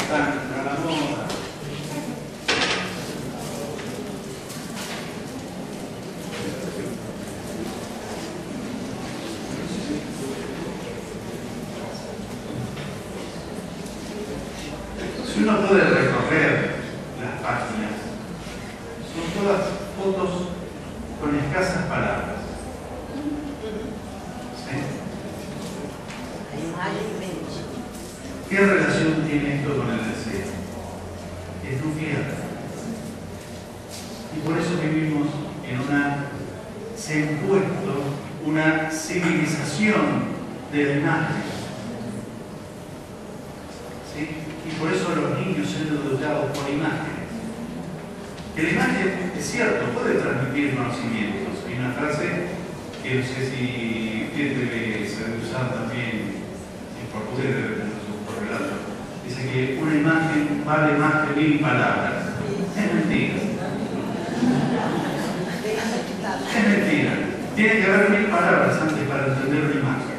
Para la moda. Si uno puede recorrer las páginas, son todas fotos con escasas palabras. ¿Sí? ¿Qué relación tiene esto con el deseo? Es nuclear. Y por eso vivimos se ha impuesto una civilización de la imagen. ¿Sí? Y por eso los niños son educados por imágenes. Que la imagen, es cierto, puede transmitir conocimientos. Hay una frase que no sé si debe ser usada también en portugués, debe tener su relato. Dice que una imagen vale más que 1000 palabras. Es mentira. Es mentira. Tiene que haber 1000 palabras antes para entender una imagen.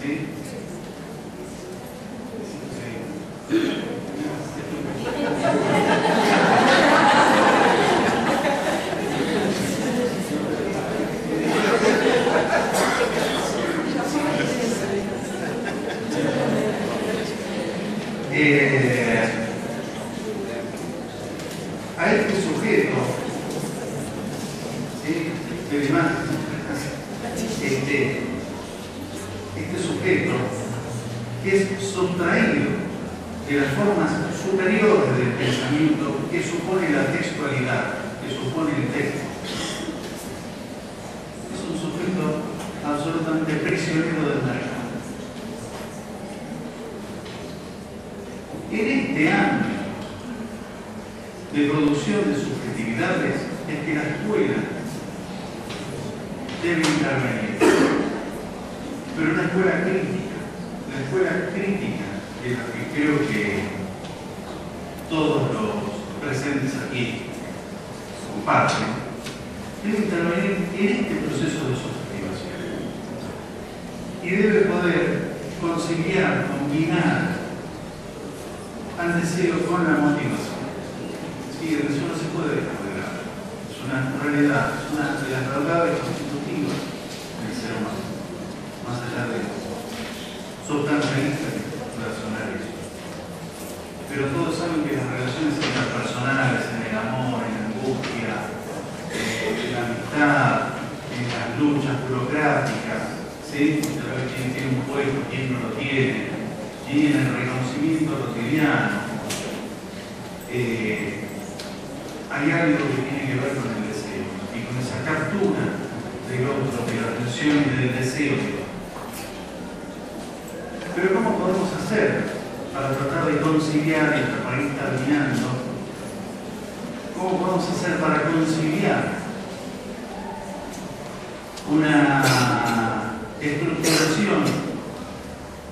¿Sí? A este sujeto, ¿sí? Este sujeto es sustraído de las formas superiores del pensamiento que supone la textualidad, que supone el texto. Es un sujeto absolutamente prisionero del mercado. En este ámbito de producción de subjetividades es que la escuela debe intervenir. Pero una escuela crítica, la escuela crítica de la que creo que todos los presentes aquí comparten, debe intervenir en este proceso de subjetivación. Y debe poder conciliar, combinar al deseo con la motivación. Sí, el deseo no se puede dejar de lado. Es una realidad, es una de las verdades constitutivas del ser humano, más allá de sustancialistas y racionales. Pero todos saben que las relaciones interpersonales, en el amor, en la angustia, en la amistad, en las luchas burocráticas, ¿sí? De ver quién tiene un puesto, quién no lo tiene, y en el reconocimiento cotidiano, hay algo que tiene que ver con el deseo y con esa captura del otro, de la atención y del deseo. Pero ¿cómo podemos hacer para tratar de conciliar esto, para ir terminando? ¿Cómo podemos hacer para conciliar una estructuración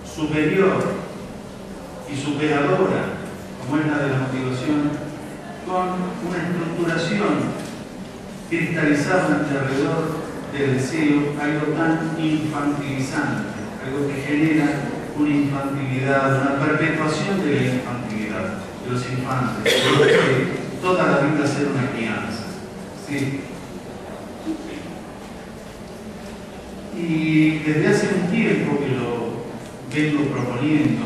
superior y superadora, como es la de la motivación, con una estructuración cristalizada alrededor del deseo, algo tan infantilizante, algo que genera una infantilidad, una perpetuación de la infantilidad de los infantes, de toda la vida ser una crianza. ¿Sí? Y desde hace un tiempo que lo vengo proponiendo,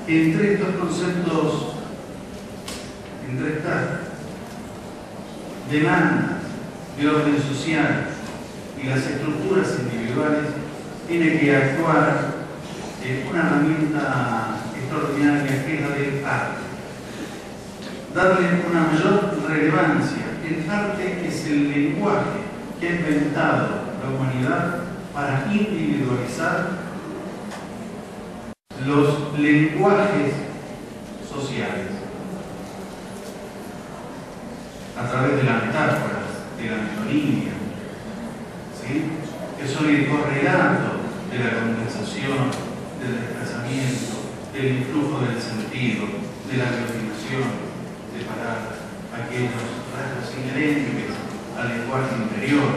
entre estos conceptos, entre estas demandas de orden social y las estructuras individuales, tiene que actuar una herramienta extraordinaria que es la del arte. Darle una mayor relevancia. El arte es el lenguaje que ha inventado la humanidad para individualizar los lenguajes sociales a través de las metáforas, de la metonimia, ¿sí? Que son el correlato de la condensación, del desplazamiento, del influjo del sentido, de la aglutinación, separar aquellos rasgos inherentes al lenguaje interior,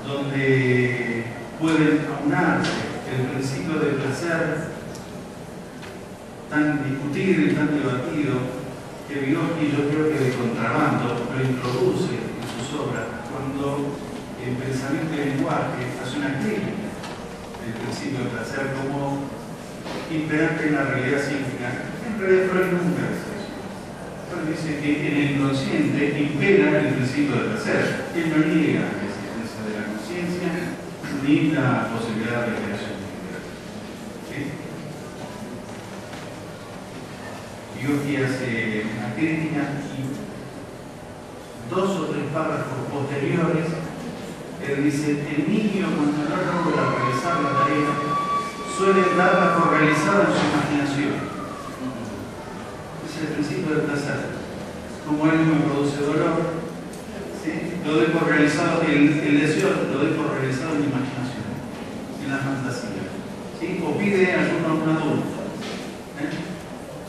donde pueden aunarse el principio de placer tan discutido y tan debatido que Vygotsky, yo creo que de contrabando, lo introduce en sus obras cuando el pensamiento del lenguaje hace una crítica del principio de placer como imperante en la realidad psíquica. En realidad Freud nunca dice eso. Freud dice que en el inconsciente impera el principio de placer. Él no niega la existencia de la conciencia ni la posibilidad de creación. ¿Sí? Vygotsky hace una crítica y 2 o 3 párrafos posteriores él dice: el niño cuando no logra realizar la tarea suele darla por realizada en su imaginación. Es el principio del placer. Como él me produce dolor, ¿sí? Lo doy por realizado, el deseo lo doy por realizado en mi imaginación, en la fantasía, ¿sí? O pide ayuno a un adulto.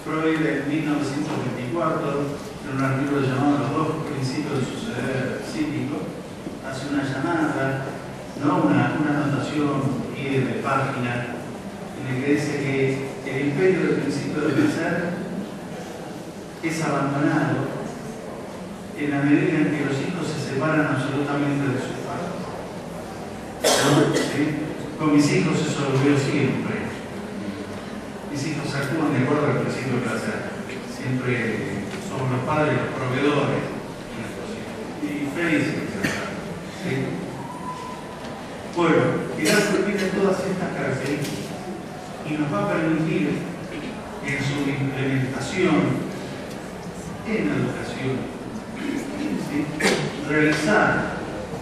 Freud en 1924, en un artículo llamado Los 2 principios del suceder psíquico, hace una llamada, no una anotación, pie de página, en el que dice que el imperio del principio del placer es abandonado en la medida en que los hijos se separan absolutamente de sus padres. ¿Sí? Con mis hijos eso lo veo siempre. Mis hijos actúan de acuerdo al principio del placer. Siempre somos los padres, los proveedores y felices. ¿Sí? Bueno, Vygotsky tiene todas estas características y nos va a permitir en su implementación en la educación, ¿sí? Realizar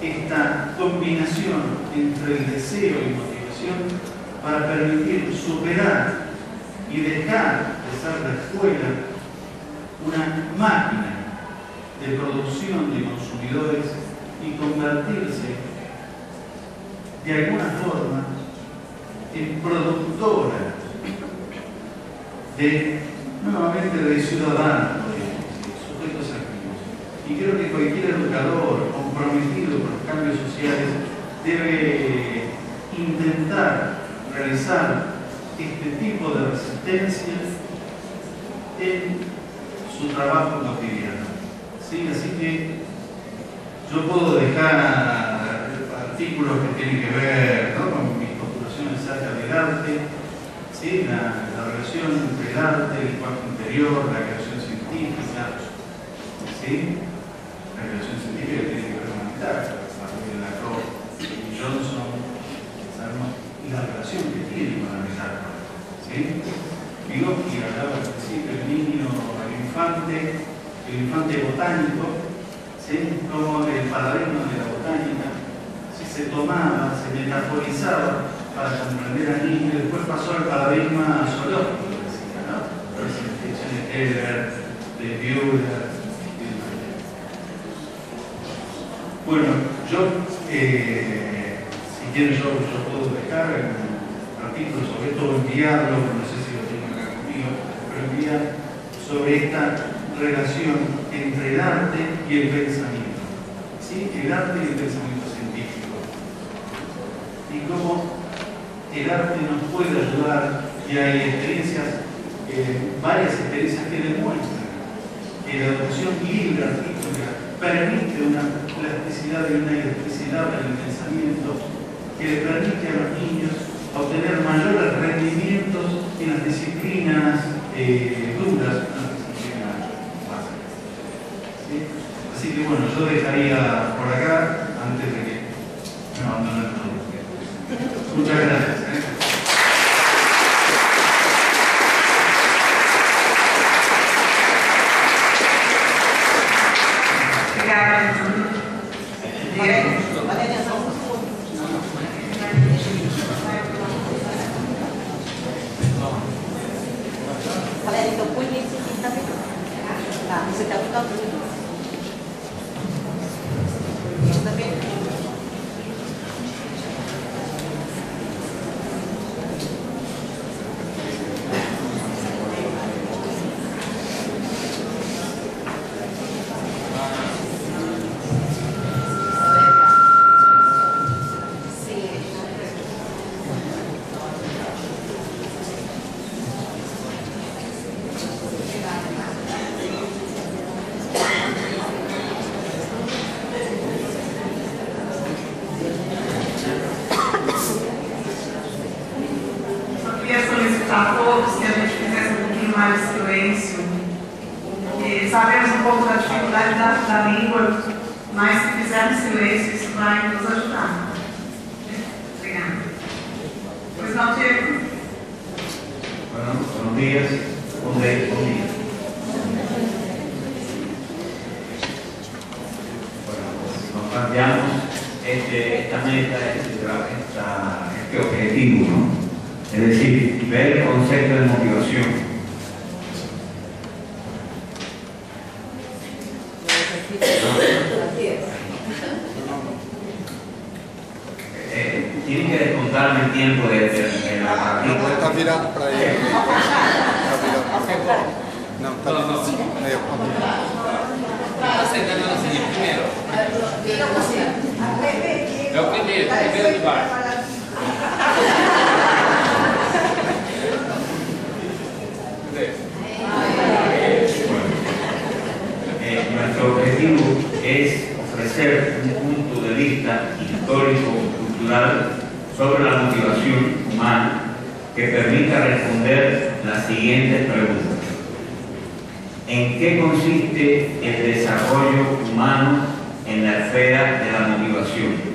esta combinación entre el deseo y motivación para permitir superar y dejar de ser la escuela una máquina de producción de consumidores y convertirse de alguna forma en productora nuevamente de ciudadanos, sujetos activos. Y creo que cualquier educador comprometido con los cambios sociales debe intentar realizar este tipo de resistencia en su trabajo cotidiano. ¿Sí? Así que yo puedo dejar artículos que tienen que ver, ¿no?, con mis postulaciones acerca del arte, ¿sí? La relación entre el arte, el lenguaje interior, la creación científica, ¿sí? La creación científica tiene que ver con la metáfora, de Lacroix y Johnson, sabemos, y la relación que tiene con la metáfora, ¿sí? Vygotsky hablaba al principio del niño, el infante botánico, ¿sí? Como el paradigma de la botánica se tomaba, se metaforizaba para comprender al niño, y después pasó al paradigma zoológico, ¿no? Las investigaciones de Heller, de Buehler y demás. Bueno, yo quieren yo puedo dejar un artículo sobre todo, enviarlo, no sé si lo tengo acá conmigo, pero enviar sobre esta relación entre el arte y el pensamiento, ¿sí? El arte y el pensamiento científico, y cómo el arte nos puede ayudar, y hay experiencias, varias experiencias que demuestran que la educación libre artística permite una plasticidad y una electricidad en el pensamiento que le permite a los niños obtener mayores rendimientos en las disciplinas duras, en las disciplinas básicas. ¿Sí? Así que bueno, yo dejaría por acá antes de que me abandonen todos. Muchas gracias. Sabemos um pouco da dificuldade da língua, mas se fizermos silêncio, isso vai nos ajudar. Obrigada. Pois não, Diego? Bueno, buenos días. Buen día. Bueno, nos planteamos esta meta, este objetivo, ¿no? Es decir, ver el concepto de motivación. Tienen que descontarme el tiempo de la partida. No, está virado para ahí. No, está medio Primero. É o primeiro de baixo. Nuestro objetivo es ofrecer un punto de vista histórico-cultural sobre la motivación humana que permita responder las siguientes preguntas. ¿En qué consiste el desarrollo humano en la esfera de la motivación?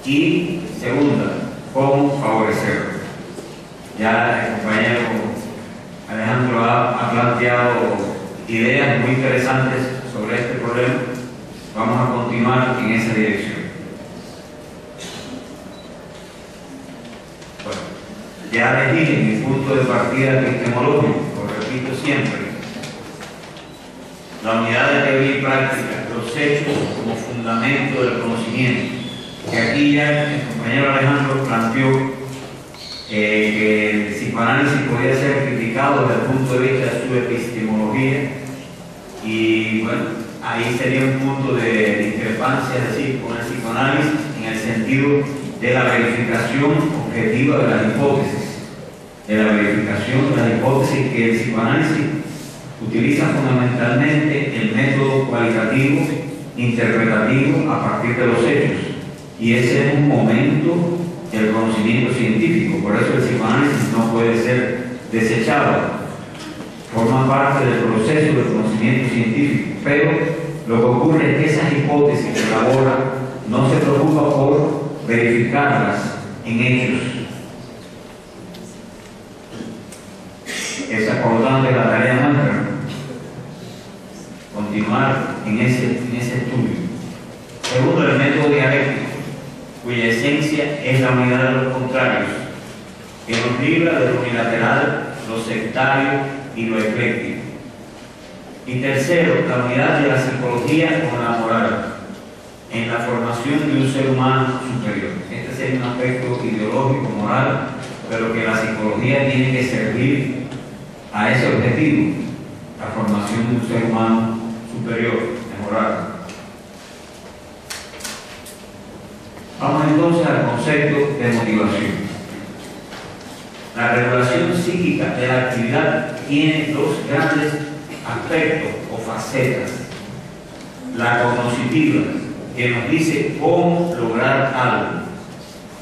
Y segunda, ¿cómo favorecerlo? Ya el compañero Alejandro ha planteado ideas muy interesantes sobre este problema. Vamos a continuar en esa dirección. Bueno, ya les dije mi punto de partida epistemológico, lo repito siempre. La unidad de teoría y práctica, los hechos como fundamento del conocimiento. Que aquí ya el compañero Alejandro planteó que el psicoanálisis podía ser criticado desde el punto de vista de su epistemología, y bueno, ahí sería un punto de discrepancia, es decir, con el psicoanálisis en el sentido de la verificación objetiva de las hipótesis, que el psicoanálisis utiliza fundamentalmente el método cualitativo interpretativo a partir de los hechos, y ese es un momento del conocimiento científico. Por eso el psicoanálisis no puede ser desechado, forma parte del proceso del conocimiento científico, pero lo que ocurre es que esas hipótesis que elabora no se preocupa por verificarlas en hechos. Esa, por lo tanto, es la tarea nuestra, continuar en ese estudio. Segundo, el método dialéctico, cuya esencia es la unidad de los contrarios, que nos libra de lo unilateral, lo sectario y lo ecléctico. Y tercero, la unidad de la psicología con la moral, en la formación de un ser humano superior. Esta ser un aspecto ideológico, moral, pero que la psicología tiene que servir a ese objetivo, la formación de un ser humano superior, mejorado. Vamos entonces al concepto de motivación. La regulación psíquica de la actividad tiene dos grandes aspectos o facetas. La cognitiva, que nos dice cómo lograr algo.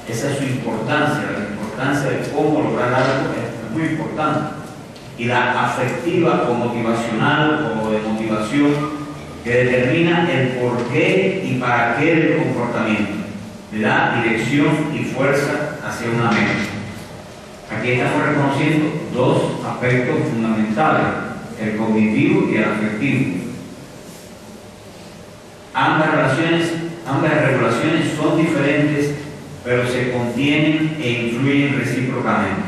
Esa es su importancia, la importancia de cómo lograr algo es muy importante. Y la afectiva o motivacional o de motivación, que determina el porqué y para qué del comportamiento. Le da dirección y fuerza hacia una meta. Aquí estamos reconociendo dos aspectos fundamentales, el cognitivo y el afectivo. Ambas regulaciones son diferentes, pero se contienen e influyen recíprocamente.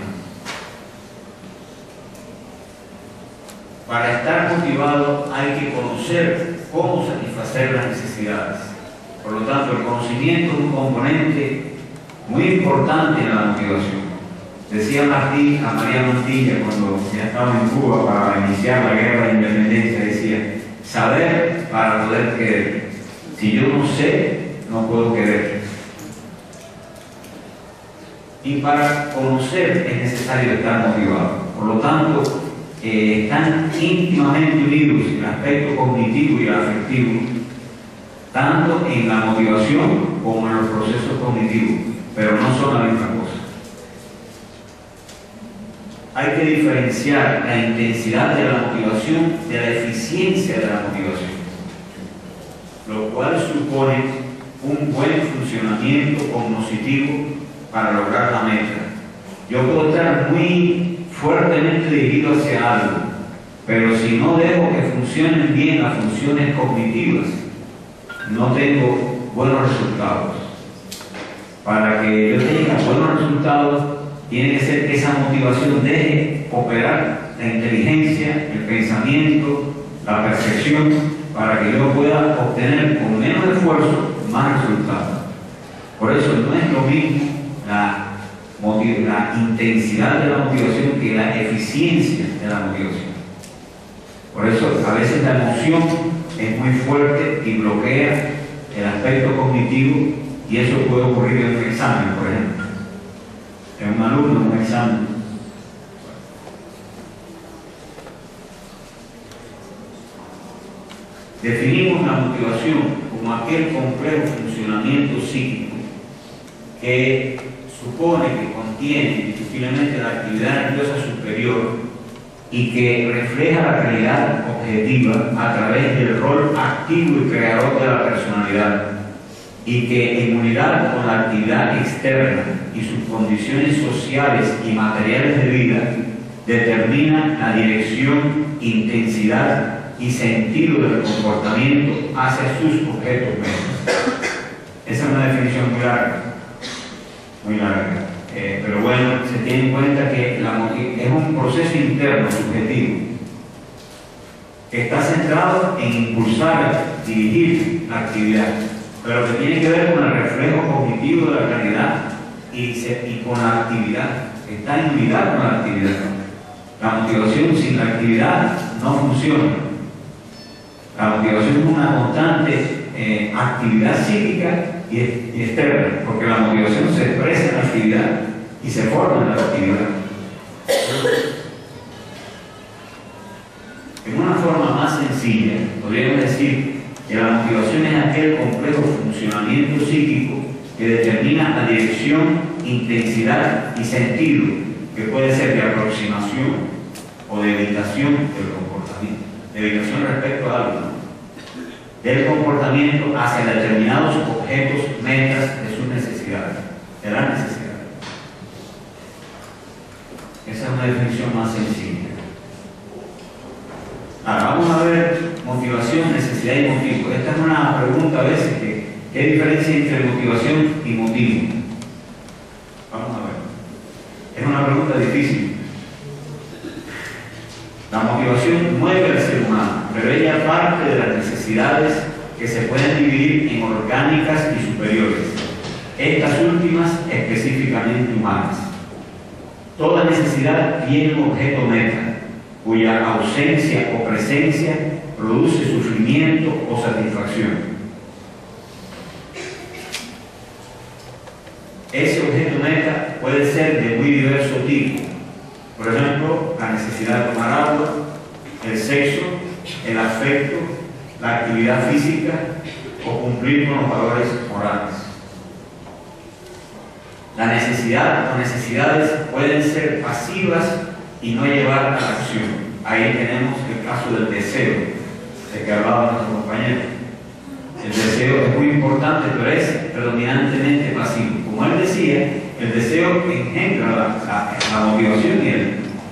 Para estar motivado hay que conocer cómo satisfacer las necesidades. Por lo tanto, el conocimiento es un componente muy importante en la motivación. Decía María Montilla cuando ya estaba en Cuba para iniciar la guerra de independencia, decía, saber para poder querer. Si yo no sé, no puedo querer. Y para conocer es necesario estar motivado. Por lo tanto, están íntimamente unidos el aspecto cognitivo y el afectivo, tanto en la motivación como en los procesos cognitivos, pero no son la misma cosa. Hay que diferenciar la intensidad de la motivación de la eficiencia de la motivación, lo cual supone un buen funcionamiento cognitivo para lograr la meta. Yo puedo estar muy fuertemente dirigido hacia algo, pero si no dejo que funcionen bien las funciones cognitivas, no tengo buenos resultados. Para que yo tenga buenos resultados, tiene que ser que esa motivación deje operar la inteligencia, el pensamiento, la percepción, para que yo pueda obtener con menos esfuerzo más resultados. Por eso no es lo mismo la intensidad de la motivación que la eficiencia de la motivación. Por eso a veces la emoción es muy fuerte y bloquea el aspecto cognitivo, y eso puede ocurrir en un examen, por ejemplo. En un alumno, en un examen. Definimos la motivación como aquel complejo funcionamiento psíquico que supone que contiene indiscutiblemente la actividad nerviosa superior y que refleja la realidad objetiva a través del rol activo y creador de la personalidad, y que en unidad con la actividad externa y sus condiciones sociales y materiales de vida determina la dirección, intensidad y sentido del comportamiento hacia sus objetos metas. Esa es una definición muy larga, pero bueno, se tiene en cuenta que es un proceso interno subjetivo que está centrado en impulsar, dirigir la actividad, pero que tiene que ver con el reflejo cognitivo de la realidad y con la actividad. Está en unidad con la actividad. La motivación sin la actividad no funciona. La motivación es una constante actividad psíquica y externa, porque la motivación se expresa en la actividad y se forma en la actividad. En una forma más sencilla, podríamos decir que la motivación es aquel complejo funcionamiento psíquico que determina la dirección, intensidad y sentido, que puede ser de aproximación o de evitación del comportamiento, de evitación respecto a algo, ¿no? Del comportamiento hacia determinados objetos, metas de sus necesidades, de las necesidades. Esa es una definición más sencilla. Ahora vamos a ver motivación, necesidad y motivo. Esta es una pregunta a veces ¿qué diferencia entre motivación y motivo? Vamos a ver. Es una pregunta difícil. La motivación mueve al ser humano, pero ella parte de las necesidades que se pueden dividir en orgánicas y superiores. estas últimas específicamente humanas. Toda necesidad tiene un objeto meta, cuya ausencia o presencia produce sufrimiento o satisfacción. Ese objeto meta puede ser de muy diverso tipo. Por ejemplo, la necesidad de tomar agua, el sexo, el afecto, la actividad física o cumplir con los valores morales. La necesidad o necesidades pueden ser pasivas y no llevar a la acción. Ahí tenemos el caso del deseo, de que hablaba nuestro compañero. El deseo es muy importante, pero es predominantemente pasivo. Como él decía, el deseo engendra la motivación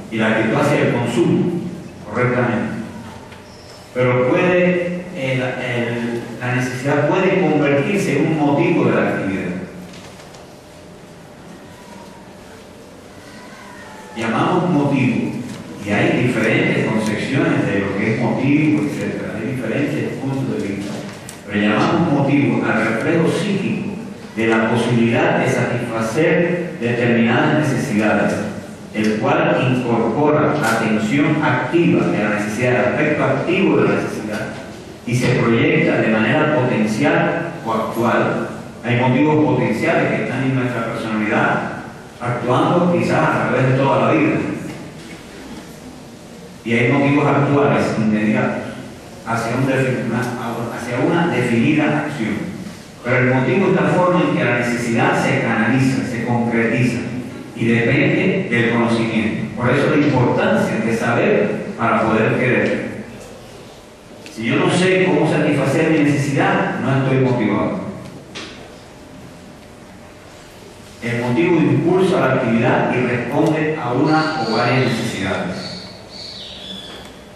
y la actitud hacia el consumo, correctamente. Pero la necesidad puede convertirse en un motivo de la actividad. Llamamos motivo, y hay diferentes concepciones de lo que es motivo, etc. Hay diferentes puntos de vista. Pero llamamos motivo al reflejo psíquico de la posibilidad de satisfacer determinadas necesidades, el cual incorpora la atención activa de la necesidad, el aspecto activo de la necesidad, y se proyecta de manera potencial o actual. Hay motivos potenciales que están en nuestra personalidad, actuando quizás a través de toda la vida. Y hay motivos actuales, inmediatos, hacia una definida acción. Pero el motivo es la forma en que la necesidad se canaliza, se concretiza y depende del conocimiento. Por eso la importancia de saber para poder querer. Si yo no sé cómo satisfacer mi necesidad, no estoy motivado. El motivo impulsa la actividad y responde a una o varias necesidades.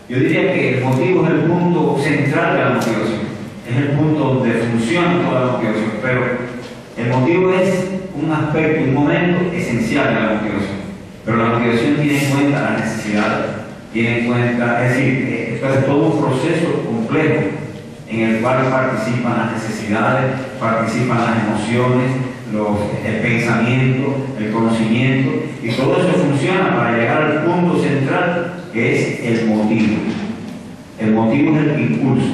Yo diría que el motivo es el punto central de la motivación. Es el punto donde funciona toda la motivación, pero el motivo es un aspecto, un momento esencial de la motivación. Pero la motivación tiene en cuenta las necesidades, tiene en cuenta, es decir, esto es todo un proceso complejo en el cual participan las necesidades, participan las emociones, el pensamiento, el conocimiento, y todo eso funciona para llegar al punto central que es el motivo. El motivo es el impulso,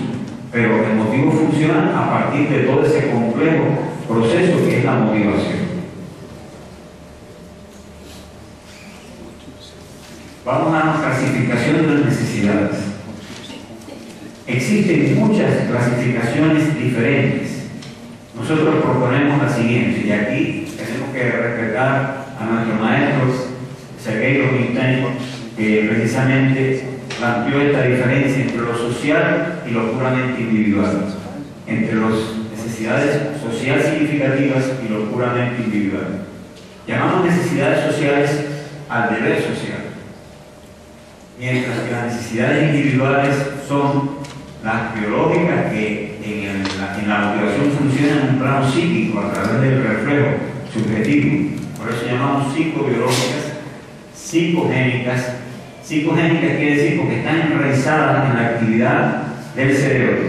pero el motivo funciona a partir de todo ese complejo proceso que es la motivación. Vamos a la clasificación de las necesidades. Existen muchas clasificaciones diferentes. Nosotros proponemos la siguiente, y aquí tenemos que respetar a nuestro maestro Sergei Rubinstein, que precisamente planteó esta diferencia entre lo social y lo puramente individual, entre las necesidades sociales significativas y lo puramente individual. Llamamos necesidades sociales al deber social, mientras que las necesidades individuales son las biológicas que en la motivación funcionan en un plano psíquico a través del reflejo subjetivo. Por eso llamamos psicobiológicas, psicogénicas. Psicogénicas quiere decir porque están enraizadas en la actividad del cerebro.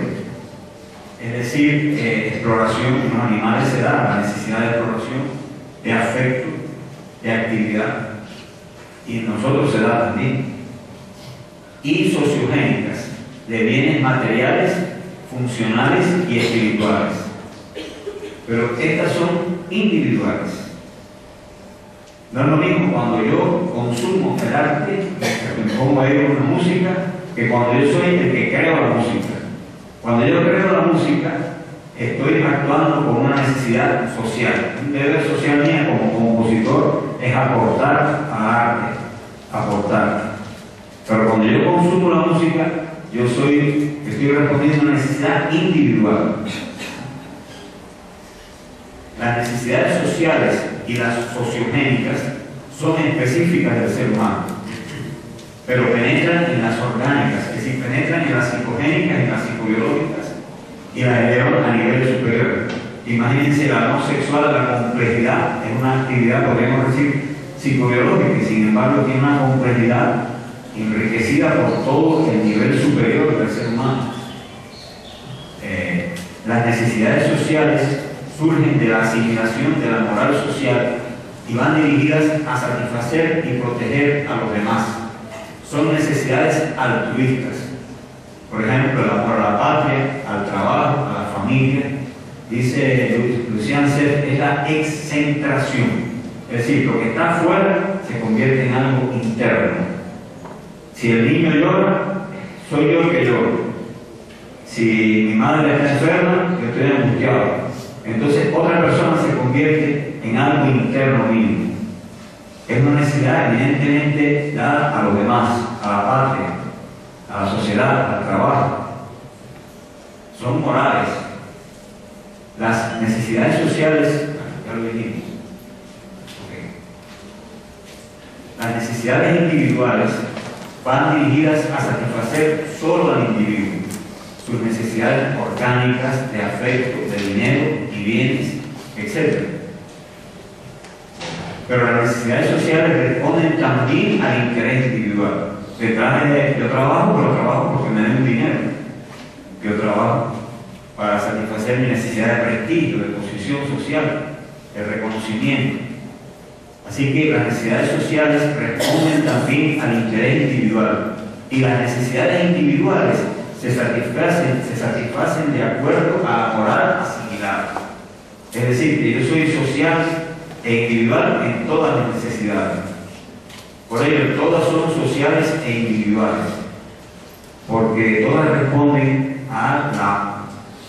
Es decir, exploración, en los animales se da la necesidad de exploración, de afecto, de actividad, y en nosotros se da también. Y sociogénicas, de bienes materiales, funcionales y espirituales. Pero estas son individuales. No es lo mismo cuando yo consumo el arte, me pongo a ir una música, que cuando yo soy el que creo la música. Cuando yo creo la música, estoy actuando con una necesidad social. Un deber social mía como compositor es aportar al arte, aportar. Pero cuando yo consumo la música, estoy respondiendo a una necesidad individual. Las necesidades sociales y las sociogénicas son específicas del ser humano, pero penetran en las orgánicas, es decir, penetran en las psicogénicas, en las psicobiológicas y las elevan a nivel superior. Imagínense la no sexual, la complejidad, es una actividad, podríamos decir, psicobiológica, y sin embargo tiene una complejidad enriquecida por todo el nivel superior del ser humano. Las necesidades sociales surgen de la asimilación de la moral social y van dirigidas a satisfacer y proteger a los demás. Son necesidades altruistas. Por ejemplo, el amor a la patria, al trabajo, a la familia. Dice Lucian Cerf, es la excentración. Es decir, lo que está afuera se convierte en algo interno. Si el niño llora, soy yo el que lloro. Si mi madre está enferma, yo estoy angustiado. Entonces otra persona se convierte en algo interno mío. Es una necesidad evidentemente dada a los demás, a la patria, a la sociedad, al trabajo. Son morales. Las necesidades sociales, ya lo dijimos. Las necesidades individuales van dirigidas a satisfacer solo al individuo, sus necesidades orgánicas de afecto, de dinero y bienes, etc. Pero las necesidades sociales responden también al interés individual. Yo trabajo, pero trabajo porque me den dinero. Yo trabajo para satisfacer mi necesidad de prestigio, de posición social, de reconocimiento. Así que las necesidades sociales responden también al interés individual. Y las necesidades individuales se satisfacen de acuerdo a la moral asimilada. Es decir, que yo soy social e individual en todas mis necesidades. Por ello, todas son sociales e individuales, porque todas responden al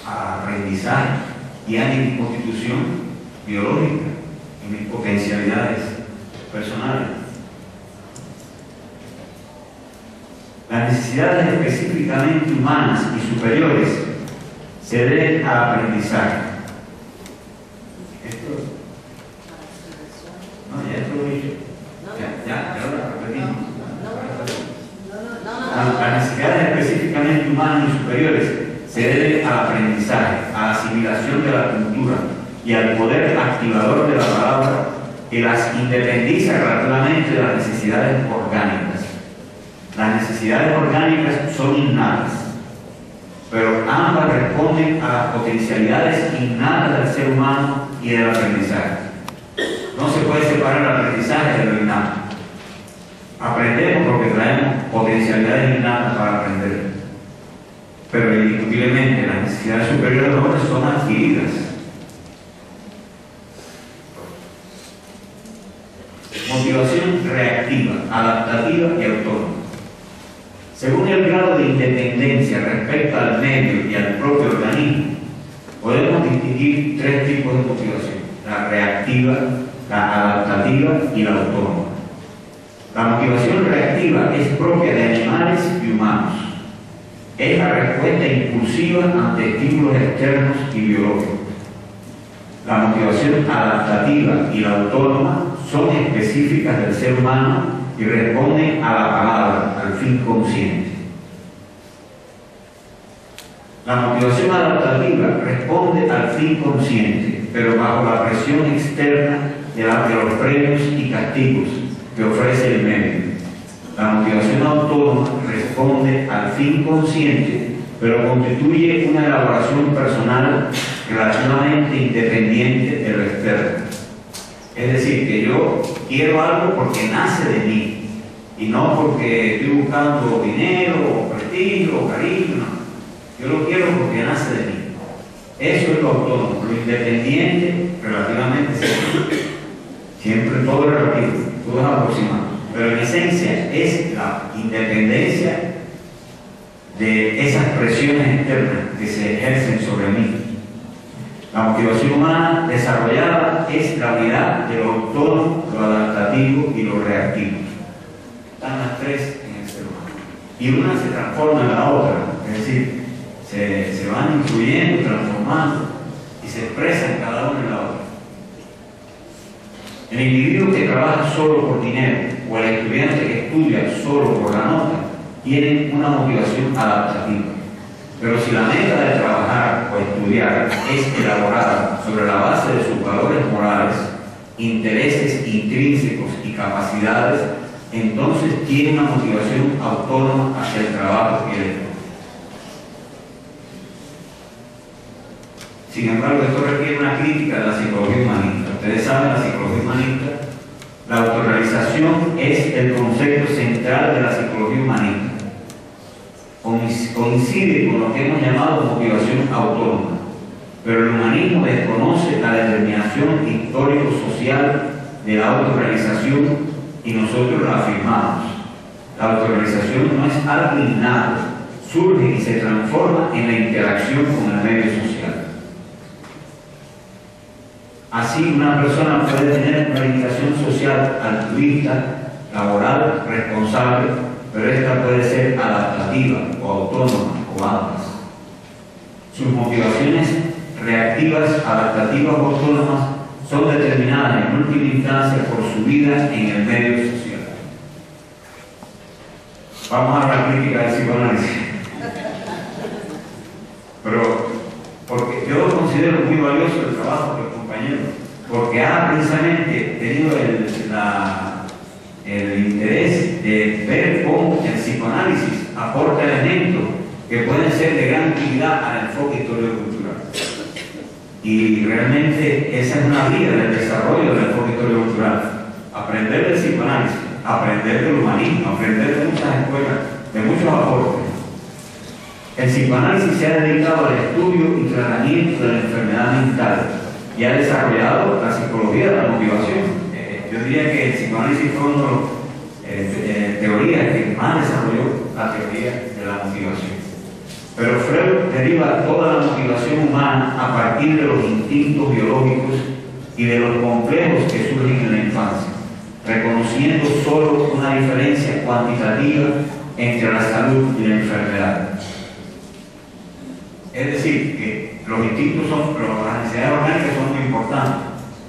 aprendizaje y a mi constitución biológica y mis potencialidades personales. Las necesidades específicamente humanas y superiores se deben al aprendizaje. Esto, no, ya esto lo he dicho. Ya lo repetimos. Las necesidades específicamente humanas y superiores se deben al aprendizaje, a la asimilación de la cultura y al poder activador de la palabra que las independiza relativamente de las necesidades orgánicas. Las necesidades orgánicas son innatas, pero ambas responden a las potencialidades innatas del ser humano y del aprendizaje. No se puede separar el aprendizaje de lo innato. Aprendemos porque traemos potencialidades innatas para aprender, pero indiscutiblemente las necesidades superiores de los hombres son adquiridas. Motivación reactiva, adaptativa y autónoma. Según el grado de independencia respecto al medio y al propio organismo, podemos distinguir tres tipos de motivación: la reactiva, la adaptativa y la autónoma. La motivación reactiva es propia de animales y humanos. Es la respuesta impulsiva ante estímulos externos y biológicos. La motivación adaptativa y la autónoma son específicas del ser humano y responden a la palabra, al fin consciente. La motivación adaptativa responde al fin consciente, pero bajo la presión externa de los premios y castigos que ofrece el medio. La motivación autónoma responde al fin consciente, pero constituye una elaboración personal relativamente independiente de lo externo. Es decir, que yo quiero algo porque nace de mí y no porque estoy buscando dinero o prestigio o cariño. No. Yo lo quiero porque nace de mí. Eso es lo autónomo. Lo independiente, relativamente siempre todo es relativo, todo es aproximado. Pero en esencia es la independencia de esas presiones externas que se ejercen sobre mí. La motivación humana desarrollada es la unidad de lo autónomo, lo adaptativo y lo reactivo. Están las tres en el ser humano. Y una se transforma en la otra, es decir, se van influyendo, transformando y se expresan cada una en la otra. El individuo que trabaja solo por dinero o el estudiante que estudia solo por la nota tienen una motivación adaptativa. Pero si la meta de trabajar o estudiar es elaborada sobre la base de sus valores morales, intereses intrínsecos y capacidades, entonces tiene una motivación autónoma hacia el trabajo y el estudio. Sin embargo, esto requiere una crítica de la psicología humanista. Ustedes saben, la psicología humanista, la autorrealización es el concepto central de la psicología humanista. Coincide con lo que hemos llamado motivación autónoma, pero el humanismo desconoce la determinación histórico-social de la autorrealización y nosotros la afirmamos. La autorrealización no es algo innato, surge y se transforma en la interacción con el medio social. Así, una persona puede tener una orientación social altruista, laboral, responsable, pero esta puede ser adaptativa o autónoma o ambas. Sus motivaciones reactivas, adaptativas o autónomas son determinadas en última instancia por su vida en el medio social. Vamos a la crítica del psicoanálisis. Pero porque yo considero muy valioso el trabajo del compañero, porque ha precisamente tenido el interés de ver cómo el psicoanálisis aporta elementos que pueden ser de gran utilidad al enfoque histórico-cultural. Y realmente esa es una vía del desarrollo del enfoque histórico-cultural. Aprender del psicoanálisis, aprender del humanismo, aprender de muchas escuelas, de muchos aportes. El psicoanálisis se ha dedicado al estudio y tratamiento de la enfermedad mental y ha desarrollado la psicología de la motivación. Yo diría que el psicoanálisis fue una teoría que más desarrolló la teoría de la motivación. Pero Freud deriva toda la motivación humana a partir de los instintos biológicos y de los complejos que surgen en la infancia, reconociendo solo una diferencia cuantitativa entre la salud y la enfermedad. Es decir, que los instintos las necesidades orgánicas son muy importantes,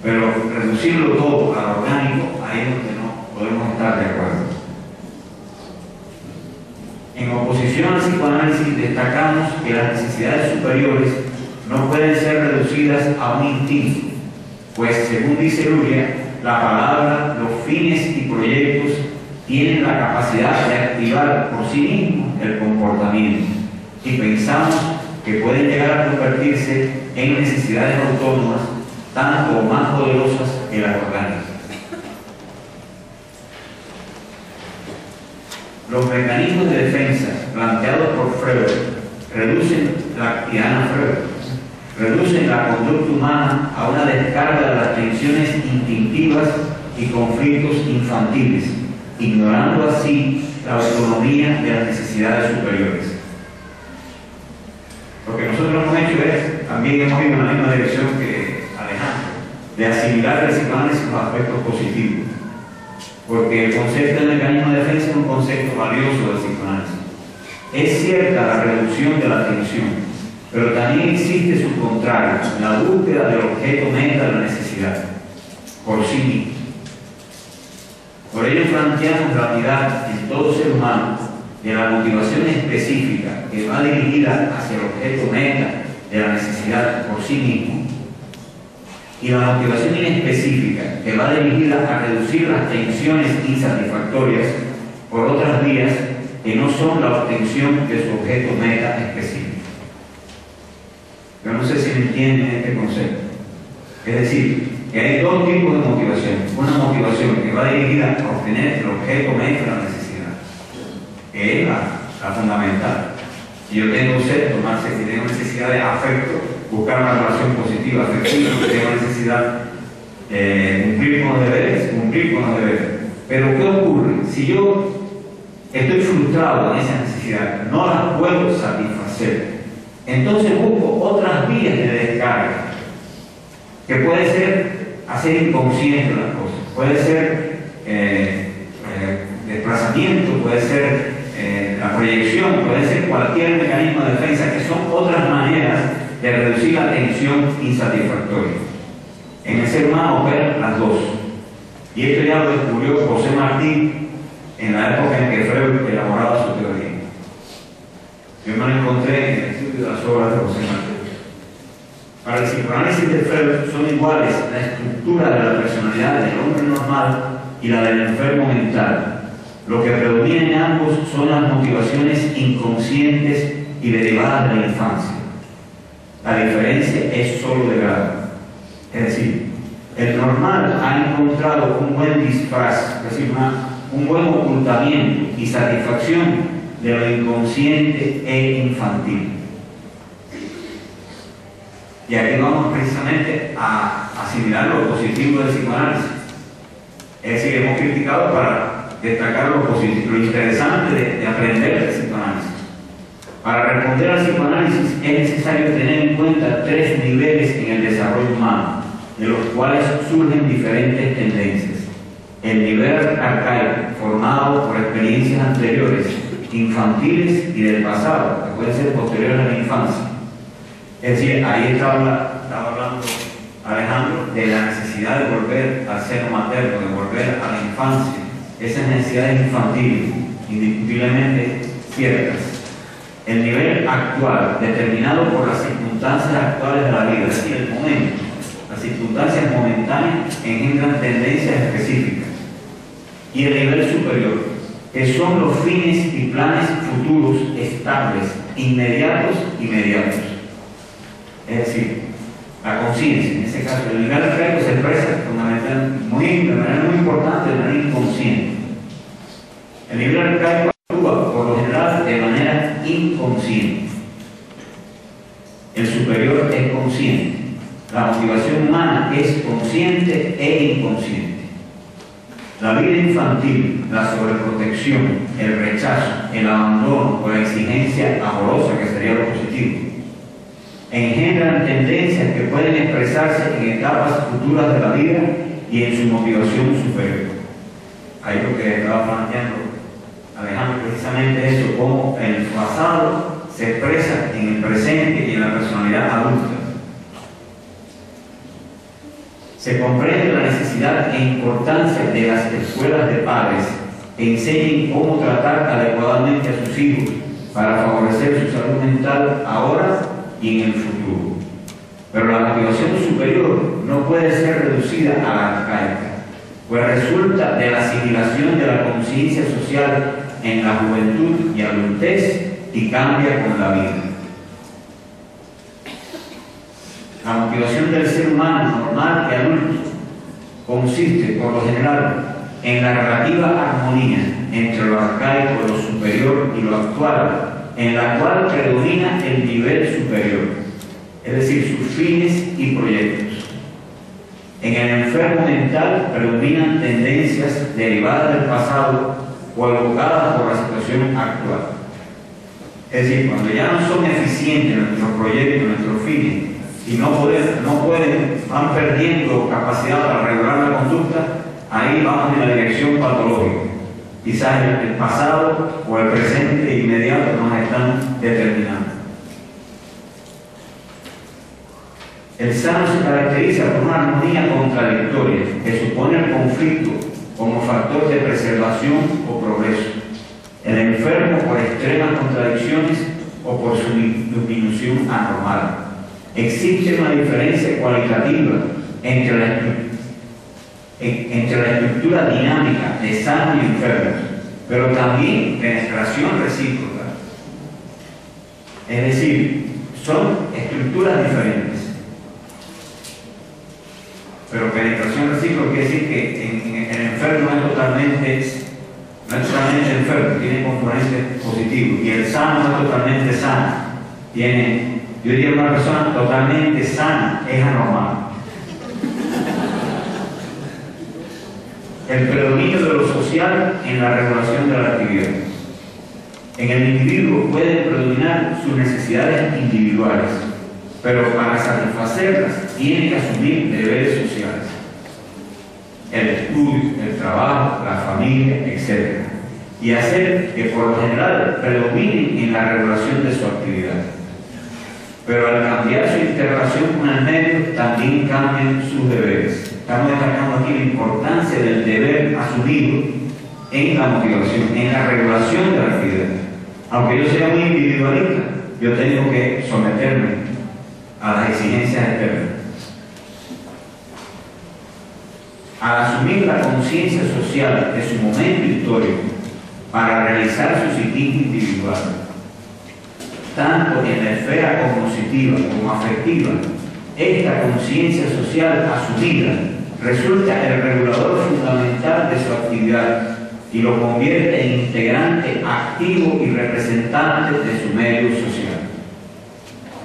pero reducirlo todo a lo orgánico, ahí es donde no podemos estar de acuerdo. En oposición al psicoanálisis destacamos que las necesidades superiores no pueden ser reducidas a un instinto, pues según dice Luria, la palabra, los fines y proyectos tienen la capacidad de activar por sí mismos el comportamiento y pensamos que pueden llegar a convertirse en necesidades autónomas tanto o más poderosas que las orgánicas. Los mecanismos de defensa planteados por Freud reducen la conducta humana a una descarga de las tensiones instintivas y conflictos infantiles, ignorando así la autonomía de las necesidades superiores. Lo que nosotros hemos hecho es, también hemos ido en la misma dirección que Alejandro, de asimilar el psicoanálisis los aspectos positivos, porque el concepto de mecanismo de defensa es un concepto valioso del psicoanálisis. Es cierta la reducción de la tensión, pero también existe su contrario, la búsqueda del objeto meta de la necesidad, por sí mismo. Por ello planteamos la unidad en todo ser humano de la motivación específica que va dirigida hacia el objeto meta de la necesidad por sí mismo, y la motivación inespecífica que va dirigida a reducir las tensiones insatisfactorias por otras vías que no son la obtención de su objeto meta específico. Yo no sé si me entienden este concepto. Es decir, que hay dos tipos de motivación. Una motivación que va dirigida a obtener el objeto meta de la necesidad, que es la fundamental. Si yo tengo sed, tomarse, si tengo necesidad de afecto, buscar una relación positiva, afectiva, si tengo necesidad de cumplir con los deberes. Pero ¿qué ocurre? Si yo estoy frustrado en esa necesidad, no las puedo satisfacer, entonces busco otras vías de descarga, que puede ser hacer inconsciente las cosas, puede ser desplazamiento, puede ser la proyección, puede ser cualquier mecanismo de defensa, que son otras maneras de reducir la tensión insatisfactoria. En el ser humano operan las dos. Y esto ya lo descubrió José Martí en la época en que Freud elaboraba su teoría. Yo me lo encontré en el estudio de las obras de José Martí. Para el psicoanálisis de Freud son iguales la estructura de la personalidad del hombre normal y la del enfermo mental. Lo que predomina en ambos son las motivaciones inconscientes y derivadas de la infancia. La diferencia es solo de grado. Es decir, el normal ha encontrado un buen disfraz, es decir, un buen ocultamiento y satisfacción de lo inconsciente e infantil. Y aquí vamos precisamente a asimilar lo positivo del psicoanálisis. Es decir, hemos criticado para destacar lo positivo, lo interesante de aprender el psicoanálisis. Para responder al psicoanálisis es necesario tener en cuenta 3 niveles en el desarrollo humano, de los cuales surgen diferentes tendencias. El nivel arcaico, formado por experiencias anteriores, infantiles y del pasado, que pueden ser posteriores a la infancia. Es decir, ahí estaba hablando Alejandro de la necesidad de volver al seno materno, de volver a la infancia. Esas necesidades infantiles, indiscutiblemente ciertas. El nivel actual, determinado por las circunstancias actuales de la vida, es decir, el momento. Las circunstancias momentáneas engendran tendencias específicas. Y el nivel superior, que son los fines y planes futuros estables, inmediatos y mediatos. Es decir, la conciencia, en ese caso, el nivel arcaico se expresa de manera muy importante, de manera inconsciente. El nivel arcaico actúa, por lo general, de manera inconsciente. El superior es consciente. La motivación humana es consciente e inconsciente. La vida infantil, la sobreprotección, el rechazo, el abandono o la exigencia amorosa, que sería lo positivo, engendran tendencias que pueden expresarse en etapas futuras de la vida y en su motivación superior. Ahí lo que estaba planteando Alejandro, precisamente eso, cómo el pasado se expresa en el presente y en la personalidad adulta. Se comprende la necesidad e importancia de las escuelas de padres que enseñen cómo tratar adecuadamente a sus hijos para favorecer su salud mental ahora y en el futuro. Pero la motivación superior no puede ser reducida a la arcaica, pues resulta de la asimilación de la conciencia social en la juventud y adultez y cambia con la vida. La motivación del ser humano normal y adulto consiste, por lo general, en la relativa armonía entre lo arcaico, lo superior y lo actual, en la cual predomina el nivel superior, es decir, sus fines y proyectos. En el enfermo mental predominan tendencias derivadas del pasado o evocadas por la situación actual. Es decir, cuando ya no son eficientes nuestros proyectos, nuestros fines, y no pueden, van perdiendo capacidad para regular la conducta, ahí vamos en la dirección patológica. Quizás el pasado o el presente inmediato nos están determinando. El sano se caracteriza por una armonía contradictoria que supone el conflicto como factor de preservación o progreso. El enfermo por extremas contradicciones o por su disminución anormal. Existe una diferencia cualitativa entre la estructura dinámica de sanos y enfermos, pero también penetración recíproca. Es decir, son estructuras diferentes. Pero penetración recíproca quiere decir que el enfermo no es totalmente enfermo, tiene componentes positivos, y el sano no es totalmente sano, tiene. Yo diría que una persona totalmente sana es anormal. El predominio de lo social en la regulación de la actividad. En el individuo pueden predominar sus necesidades individuales, pero para satisfacerlas tiene que asumir deberes sociales. El estudio, el trabajo, la familia, etc. Y hacer que por lo general predominen en la regulación de su actividad. Pero al cambiar su interrelación con el medio, también cambian sus deberes. Estamos destacando aquí la importancia del deber asumido en la motivación, en la regulación de la actividad. Aunque yo sea muy individualista, yo tengo que someterme a las exigencias externas. Al asumir la conciencia social de su momento histórico para realizar su psiquismo individual, tanto en la esfera cognitiva como afectiva, esta conciencia social asumida resulta el regulador fundamental de su actividad y lo convierte en integrante activo y representante de su medio social.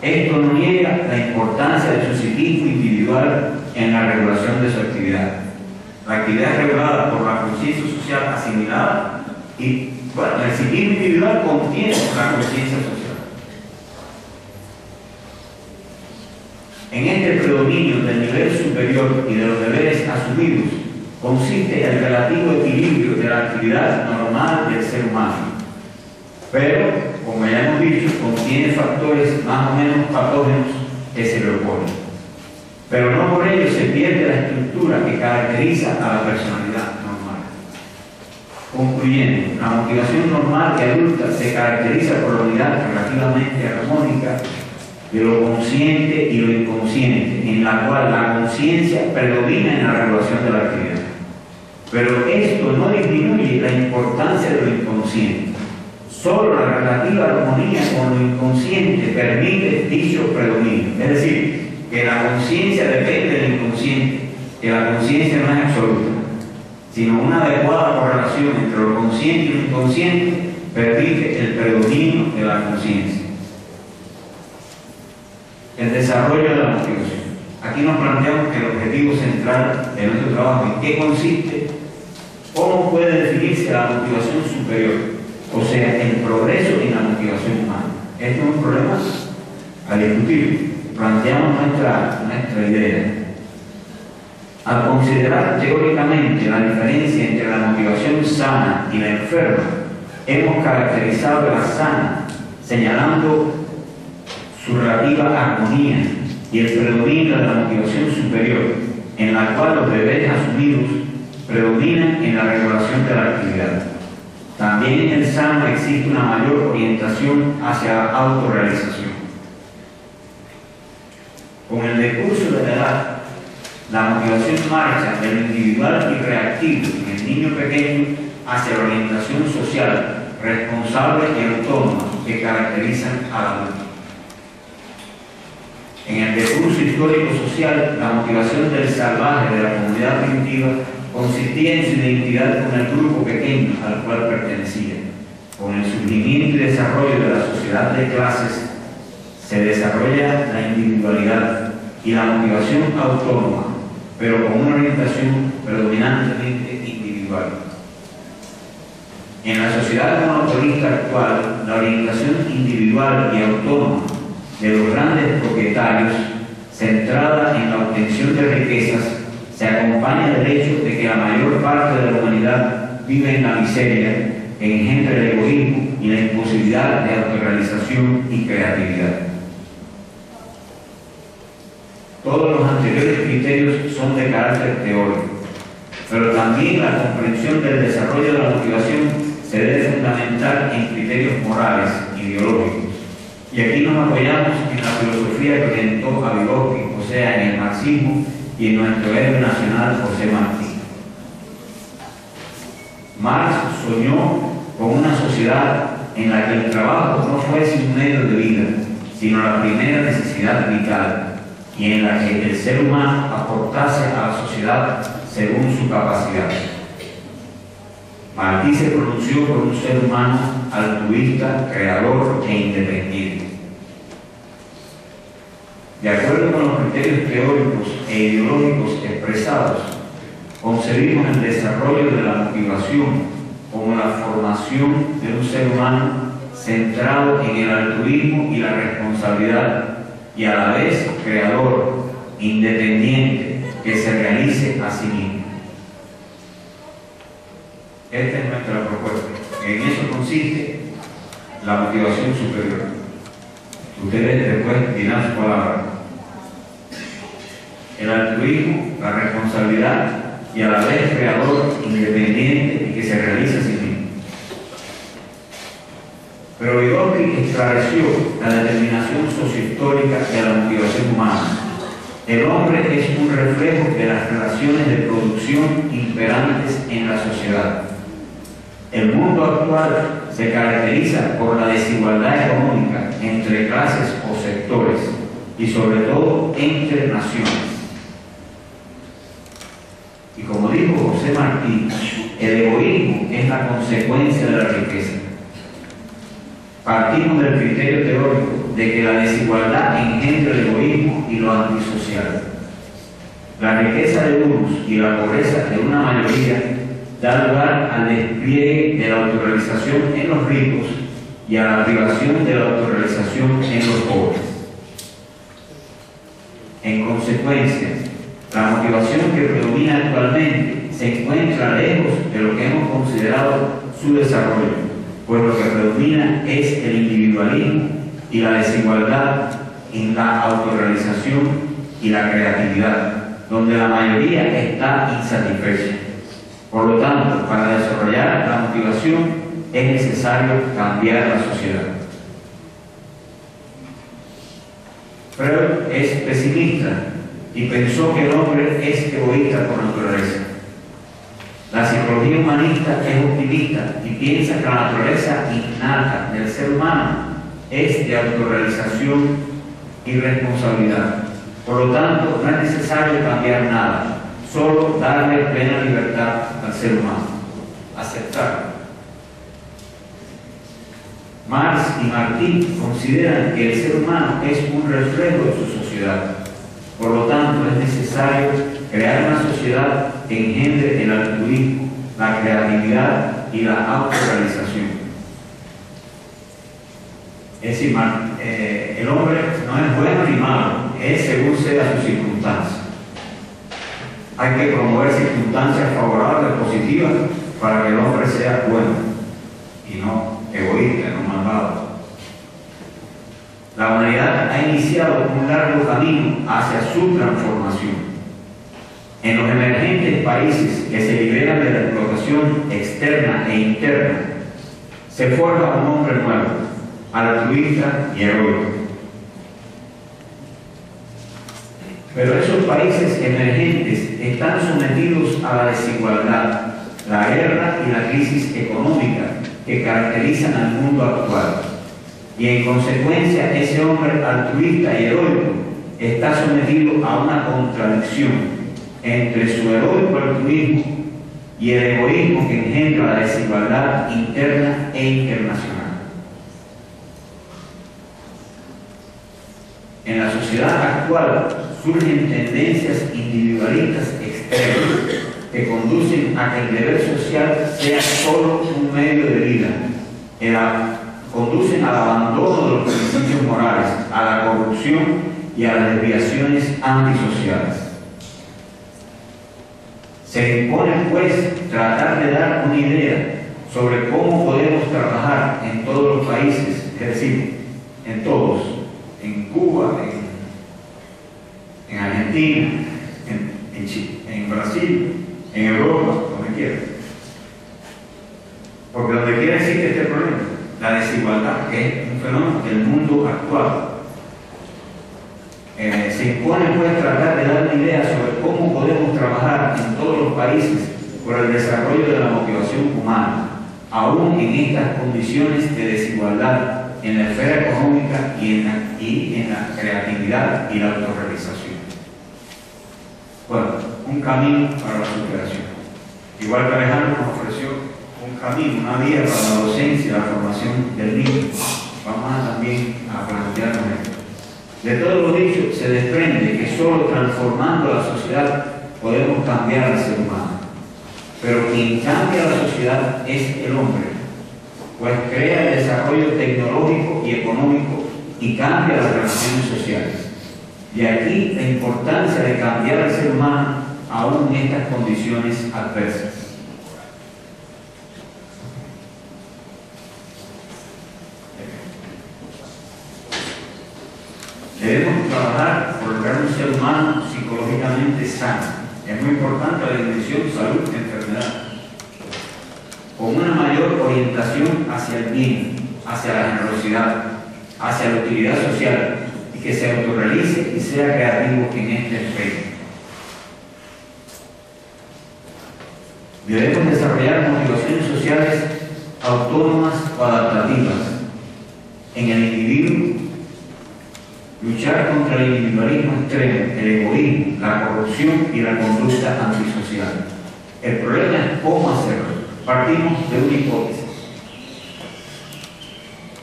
Esto no niega la importancia de su psiquismo individual en la regulación de su actividad. La actividad es regulada por la conciencia social asimilada y, bueno, el psiquismo individual contiene la conciencia social. En este predominio del nivel superior y de los deberes asumidos consiste el relativo equilibrio de la actividad normal del ser humano. Pero, como ya hemos dicho, contiene factores más o menos patógenos que se le oponen. Pero no por ello se pierde la estructura que caracteriza a la personalidad normal. Concluyendo, la motivación normal y adulta se caracteriza por la unidad relativamente armónica de lo consciente y lo inconsciente, en la cual la conciencia predomina en la regulación de la actividad. Pero esto no disminuye la importancia de lo inconsciente. Solo la relativa armonía con lo inconsciente permite dicho predominio. Es decir, que la conciencia depende del inconsciente, que la conciencia no es absoluta, sino una adecuada correlación entre lo consciente y lo inconsciente permite el predominio de la conciencia. El desarrollo de la motivación. Aquí nos planteamos que el objetivo central de nuestro trabajo en qué consiste, cómo puede definirse la motivación superior, o sea, el progreso en la motivación humana. Esto es un problema a discutir. Planteamos nuestra idea. Al considerar teóricamente la diferencia entre la motivación sana y la enferma, hemos caracterizado la sana, señalando su relativa armonía y el predominio de la motivación superior, en la cual los deberes asumidos predominan en la regulación de la actividad. También en el sano existe una mayor orientación hacia la autorrealización. Con el decurso de la edad, la motivación marcha de lo individual y reactivo en el niño pequeño hacia la orientación social, responsable y autónoma que caracterizan al adulto. En el decurso histórico-social, la motivación del salvaje de la comunidad primitiva consistía en su identidad con el grupo pequeño al cual pertenecía. Con el surgimiento y desarrollo de la sociedad de clases, se desarrolla la individualidad y la motivación autónoma, pero con una orientación predominantemente individual. En la sociedad monopolista actual, la orientación individual y autónoma de los grandes propietarios, centrada en la obtención de riquezas, se acompaña del hecho de que la mayor parte de la humanidad vive en la miseria, que engendra el egoísmo y la imposibilidad de autorrealización y creatividad. Todos los anteriores criterios son de carácter teórico, pero también la comprensión del desarrollo de la motivación se debe fundamentar en criterios morales, ideológicos. Y aquí nos apoyamos en la filosofía que orientó a Vygotsky, o sea, en el marxismo y en nuestro héroe nacional, José Martí. Marx soñó con una sociedad en la que el trabajo no fuese un medio de vida, sino la primera necesidad vital, y en la que el ser humano aportase a la sociedad según su capacidad. Martí se pronunció por un ser humano altruista, creador e independiente. De acuerdo con los criterios teóricos e ideológicos expresados, concebimos el desarrollo de la motivación como la formación de un ser humano centrado en el altruismo y la responsabilidad, y a la vez creador, independiente, que se realice a sí mismo. Esta es nuestra propuesta. En eso consiste la motivación superior. Ustedes después dirán su palabra. El altruismo, la responsabilidad y a la vez creador, independiente y que se realiza a sí mismo. Pero Vygotsky esclareció la determinación sociohistórica de la motivación humana. El hombre es un reflejo de las relaciones de producción imperantes en la sociedad. El mundo actual se caracteriza por la desigualdad económica entre clases o sectores y sobre todo entre naciones. Y como dijo José Martí, el egoísmo es la consecuencia de la riqueza. Partimos del criterio teórico de que la desigualdad engendra el egoísmo y lo antisocial. La riqueza de unos y la pobreza de una mayoría da lugar al despliegue de la autorrealización en los ricos y a la privación de la autorrealización en los pobres. En consecuencia, la motivación que predomina actualmente se encuentra lejos de lo que hemos considerado su desarrollo, pues lo que predomina es el individualismo y la desigualdad en la autorrealización y la creatividad, donde la mayoría está insatisfecha. Por lo tanto, para desarrollar la motivación es necesario cambiar la sociedad. Freud es pesimista y pensó que el hombre es egoísta por naturaleza. La psicología humanista es optimista y piensa que la naturaleza innata del ser humano es de autorrealización y responsabilidad. Por lo tanto, no es necesario cambiar nada, solo darle plena libertad al ser humano, aceptarlo. Marx y Martí consideran que el ser humano es un reflejo de su sociedad. Por lo tanto, es necesario crear una sociedad que engendre el altruismo, la creatividad y la autorrealización. Es decir, el hombre no es bueno ni malo, es según sea su circunstancia. Hay que promover circunstancias favorables, positivas, para que el hombre sea bueno y no egoísta, no malvado. La humanidad ha iniciado un largo camino hacia su transformación. En los emergentes países que se liberan de la explotación externa e interna, se forja un hombre nuevo, altruista y heroico. Pero esos países emergentes están sometidos a la desigualdad, la guerra y la crisis económica que caracterizan al mundo actual. Y en consecuencia, ese hombre altruista y heroico está sometido a una contradicción entre su heroico altruismo y el egoísmo que engendra la desigualdad interna e internacional. En la sociedad actual surgen tendencias individualistas extremas que conducen a que el deber social sea solo un medio de vida, conducen al abandono de los principios morales, a la corrupción y a las desviaciones antisociales. Se impone, pues, tratar de dar una idea sobre cómo podemos trabajar en todos los países, es decir, en todos, en Cuba, en Argentina, en Chile, en Brasil, en Europa, donde quiera. Porque donde quiera existe este problema, la desigualdad, que es un fenómeno del mundo actual. Se impone, pues, tratar de dar una idea sobre cómo podemos trabajar en todos los países por el desarrollo de la motivación humana, aún en estas condiciones de desigualdad en la esfera económica y en la creatividad y la autorrealización. Bueno, un camino para la superación. Igual que Alejandro nos ofreció un camino, una vía para la docencia y la formación del niño, vamos también a plantearnos esto. De todo lo dicho, se desprende que solo transformando la sociedad podemos cambiar al ser humano. Pero quien cambia la sociedad es el hombre, pues crea el desarrollo tecnológico y económico y cambia las relaciones sociales. De aquí la importancia de cambiar al ser humano aún en estas condiciones adversas. Debemos trabajar por lograr un ser humano psicológicamente sano. Es muy importante la dimensión salud-enfermedad, con una mayor orientación hacia el bien, hacia la generosidad, hacia la utilidad social, y que se autorrealice y sea creativo en este aspecto. Debemos desarrollar motivaciones sociales autónomas o adaptativas en el individuo, luchar contra el individualismo extremo, el egoísmo, la corrupción y la conducta antisocial. El problema es cómo hacerlo. Partimos de una hipótesis.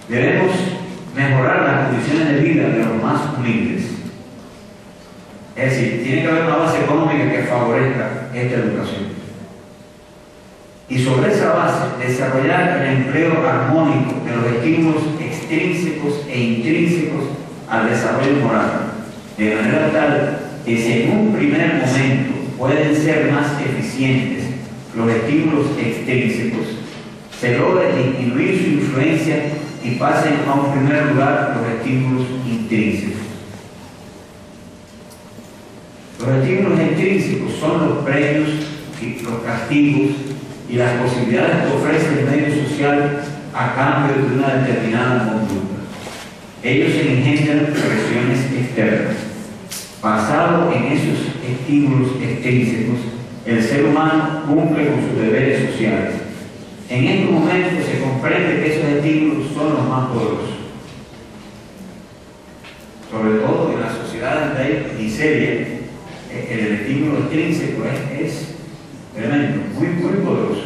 Debemos mejorar las condiciones de vida de los más humildes. Es decir, tiene que haber una base económica que favorezca esta educación. Y sobre esa base, desarrollar el empleo armónico de los estímulos extrínsecos e intrínsecos al desarrollo moral, de manera tal que si en un primer momento pueden ser más eficientes los estímulos extrínsecos, se logra disminuir su influencia y pasen a un primer lugar los estímulos intrínsecos. Los estímulos intrínsecos son los premios, los castigos y las posibilidades que ofrece el medio social a cambio de una determinada conducta. Ellos se engendran presiones externas. Basado en esos estímulos extrínsecos, el ser humano cumple con sus deberes sociales. En estos momentos se comprende que esos estímulos son los más poderosos. Sobre todo en las sociedades de miseria, el estímulo extrínseco es tremendo, muy poderoso.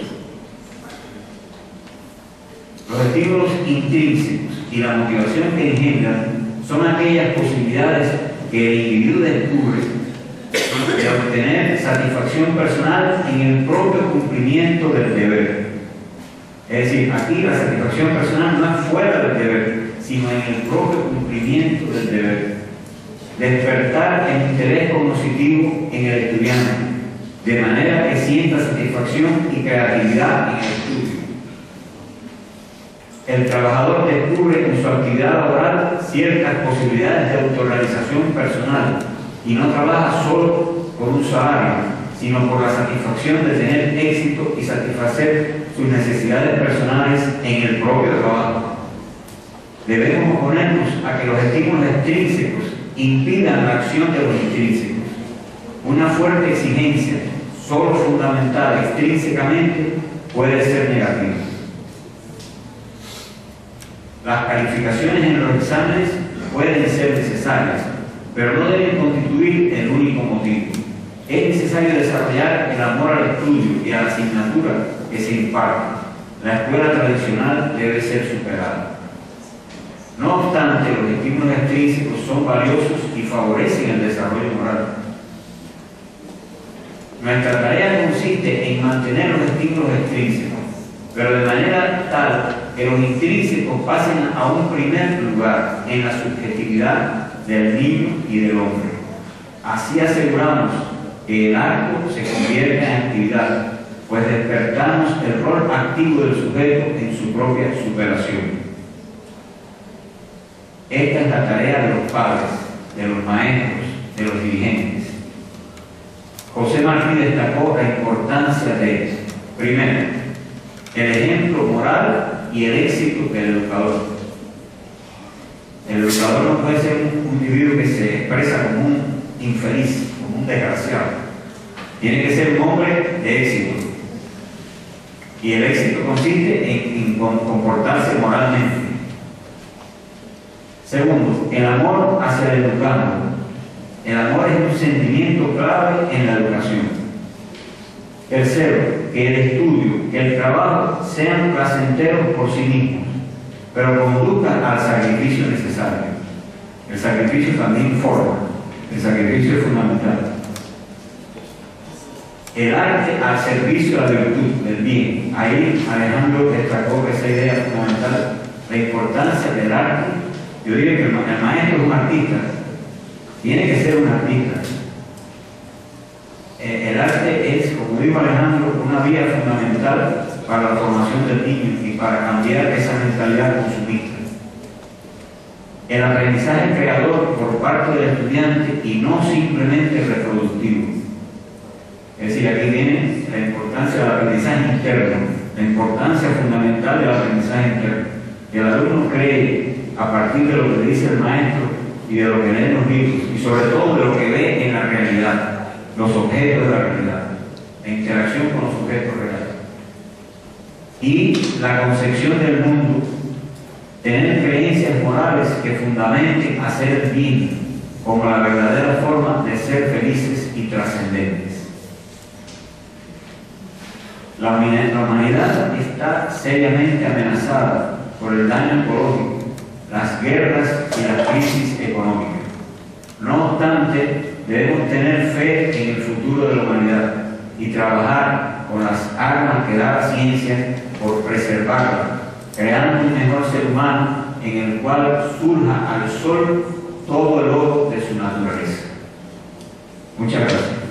Los estímulos intrínsecos y la motivación que engendran son aquellas posibilidades que el individuo descubre de obtener satisfacción personal en el propio cumplimiento del deber. Es decir, aquí la satisfacción personal no es fuera del deber, sino en el propio cumplimiento del deber. Despertar el interés cognitivo en el estudiante, de manera que sienta satisfacción y creatividad en el estudio. El trabajador descubre en su actividad laboral ciertas posibilidades de autorrealización personal y no trabaja solo por un salario, sino por la satisfacción de tener éxito y satisfacer sus necesidades personales en el propio trabajo. Debemos oponernos a que los estímulos extrínsecos impidan la acción de los intrínsecos. Una fuerte exigencia, solo fundamentada extrínsecamente, puede ser negativa. Las calificaciones en los exámenes pueden ser necesarias, pero no deben constituir el único motivo. Es necesario desarrollar el amor al estudio y a la asignatura que se imparte. La escuela tradicional debe ser superada. No obstante, los estímulos extrínsecos son valiosos y favorecen el desarrollo moral. Nuestra tarea consiste en mantener los estímulos extrínsecos, pero de manera tal que los intrínsecos pasen a un primer lugar en la subjetividad del niño y del hombre. Así aseguramos que el acto se convierte en actividad, pues despertamos el rol activo del sujeto en su propia superación. Esta es la tarea de los padres, de los maestros, de los dirigentes. José Martí destacó la importancia de, primero, el ejemplo moral y el éxito del educador. El educador no puede ser un individuo que se expresa como un infeliz, como un desgraciado. Tiene que ser un hombre de éxito. Y el éxito consiste en comportarse moralmente. Segundo, el amor hacia el educando. El amor es un sentimiento clave en la educación. Tercero, que el estudio, que el trabajo sean placenteros por sí mismos, pero conduzcan al sacrificio necesario. El sacrificio también forma, el sacrificio es fundamental. El arte al servicio de la virtud, del bien. Ahí Alejandro destacó esa idea fundamental, la importancia del arte. Yo diría que el maestro es un artista, tiene que ser un artista. El arte es, como dijo Alejandro, una vía fundamental para la formación del niño y para cambiar esa mentalidad consumista. El aprendizaje creador por parte del estudiante y no simplemente reproductivo. Es decir, aquí viene la importancia del aprendizaje interno, la importancia fundamental del aprendizaje interno. Que el alumno cree a partir de lo que le dice el maestro y de lo que lee en los libros y sobre todo de lo que ve en la realidad, los objetos de la realidad, la interacción con los objetos reales. y la concepción del mundo, tener creencias morales que fundamenten hacer el bien como la verdadera forma de ser felices y trascendentes. La humanidad está seriamente amenazada por el daño ecológico, las guerras y las crisis económicas. No obstante, debemos tener fe en el futuro de la humanidad y trabajar con las armas que da la ciencia por preservarla, creando un mejor ser humano en el cual surja al sol todo el oro de su naturaleza. Muchas gracias.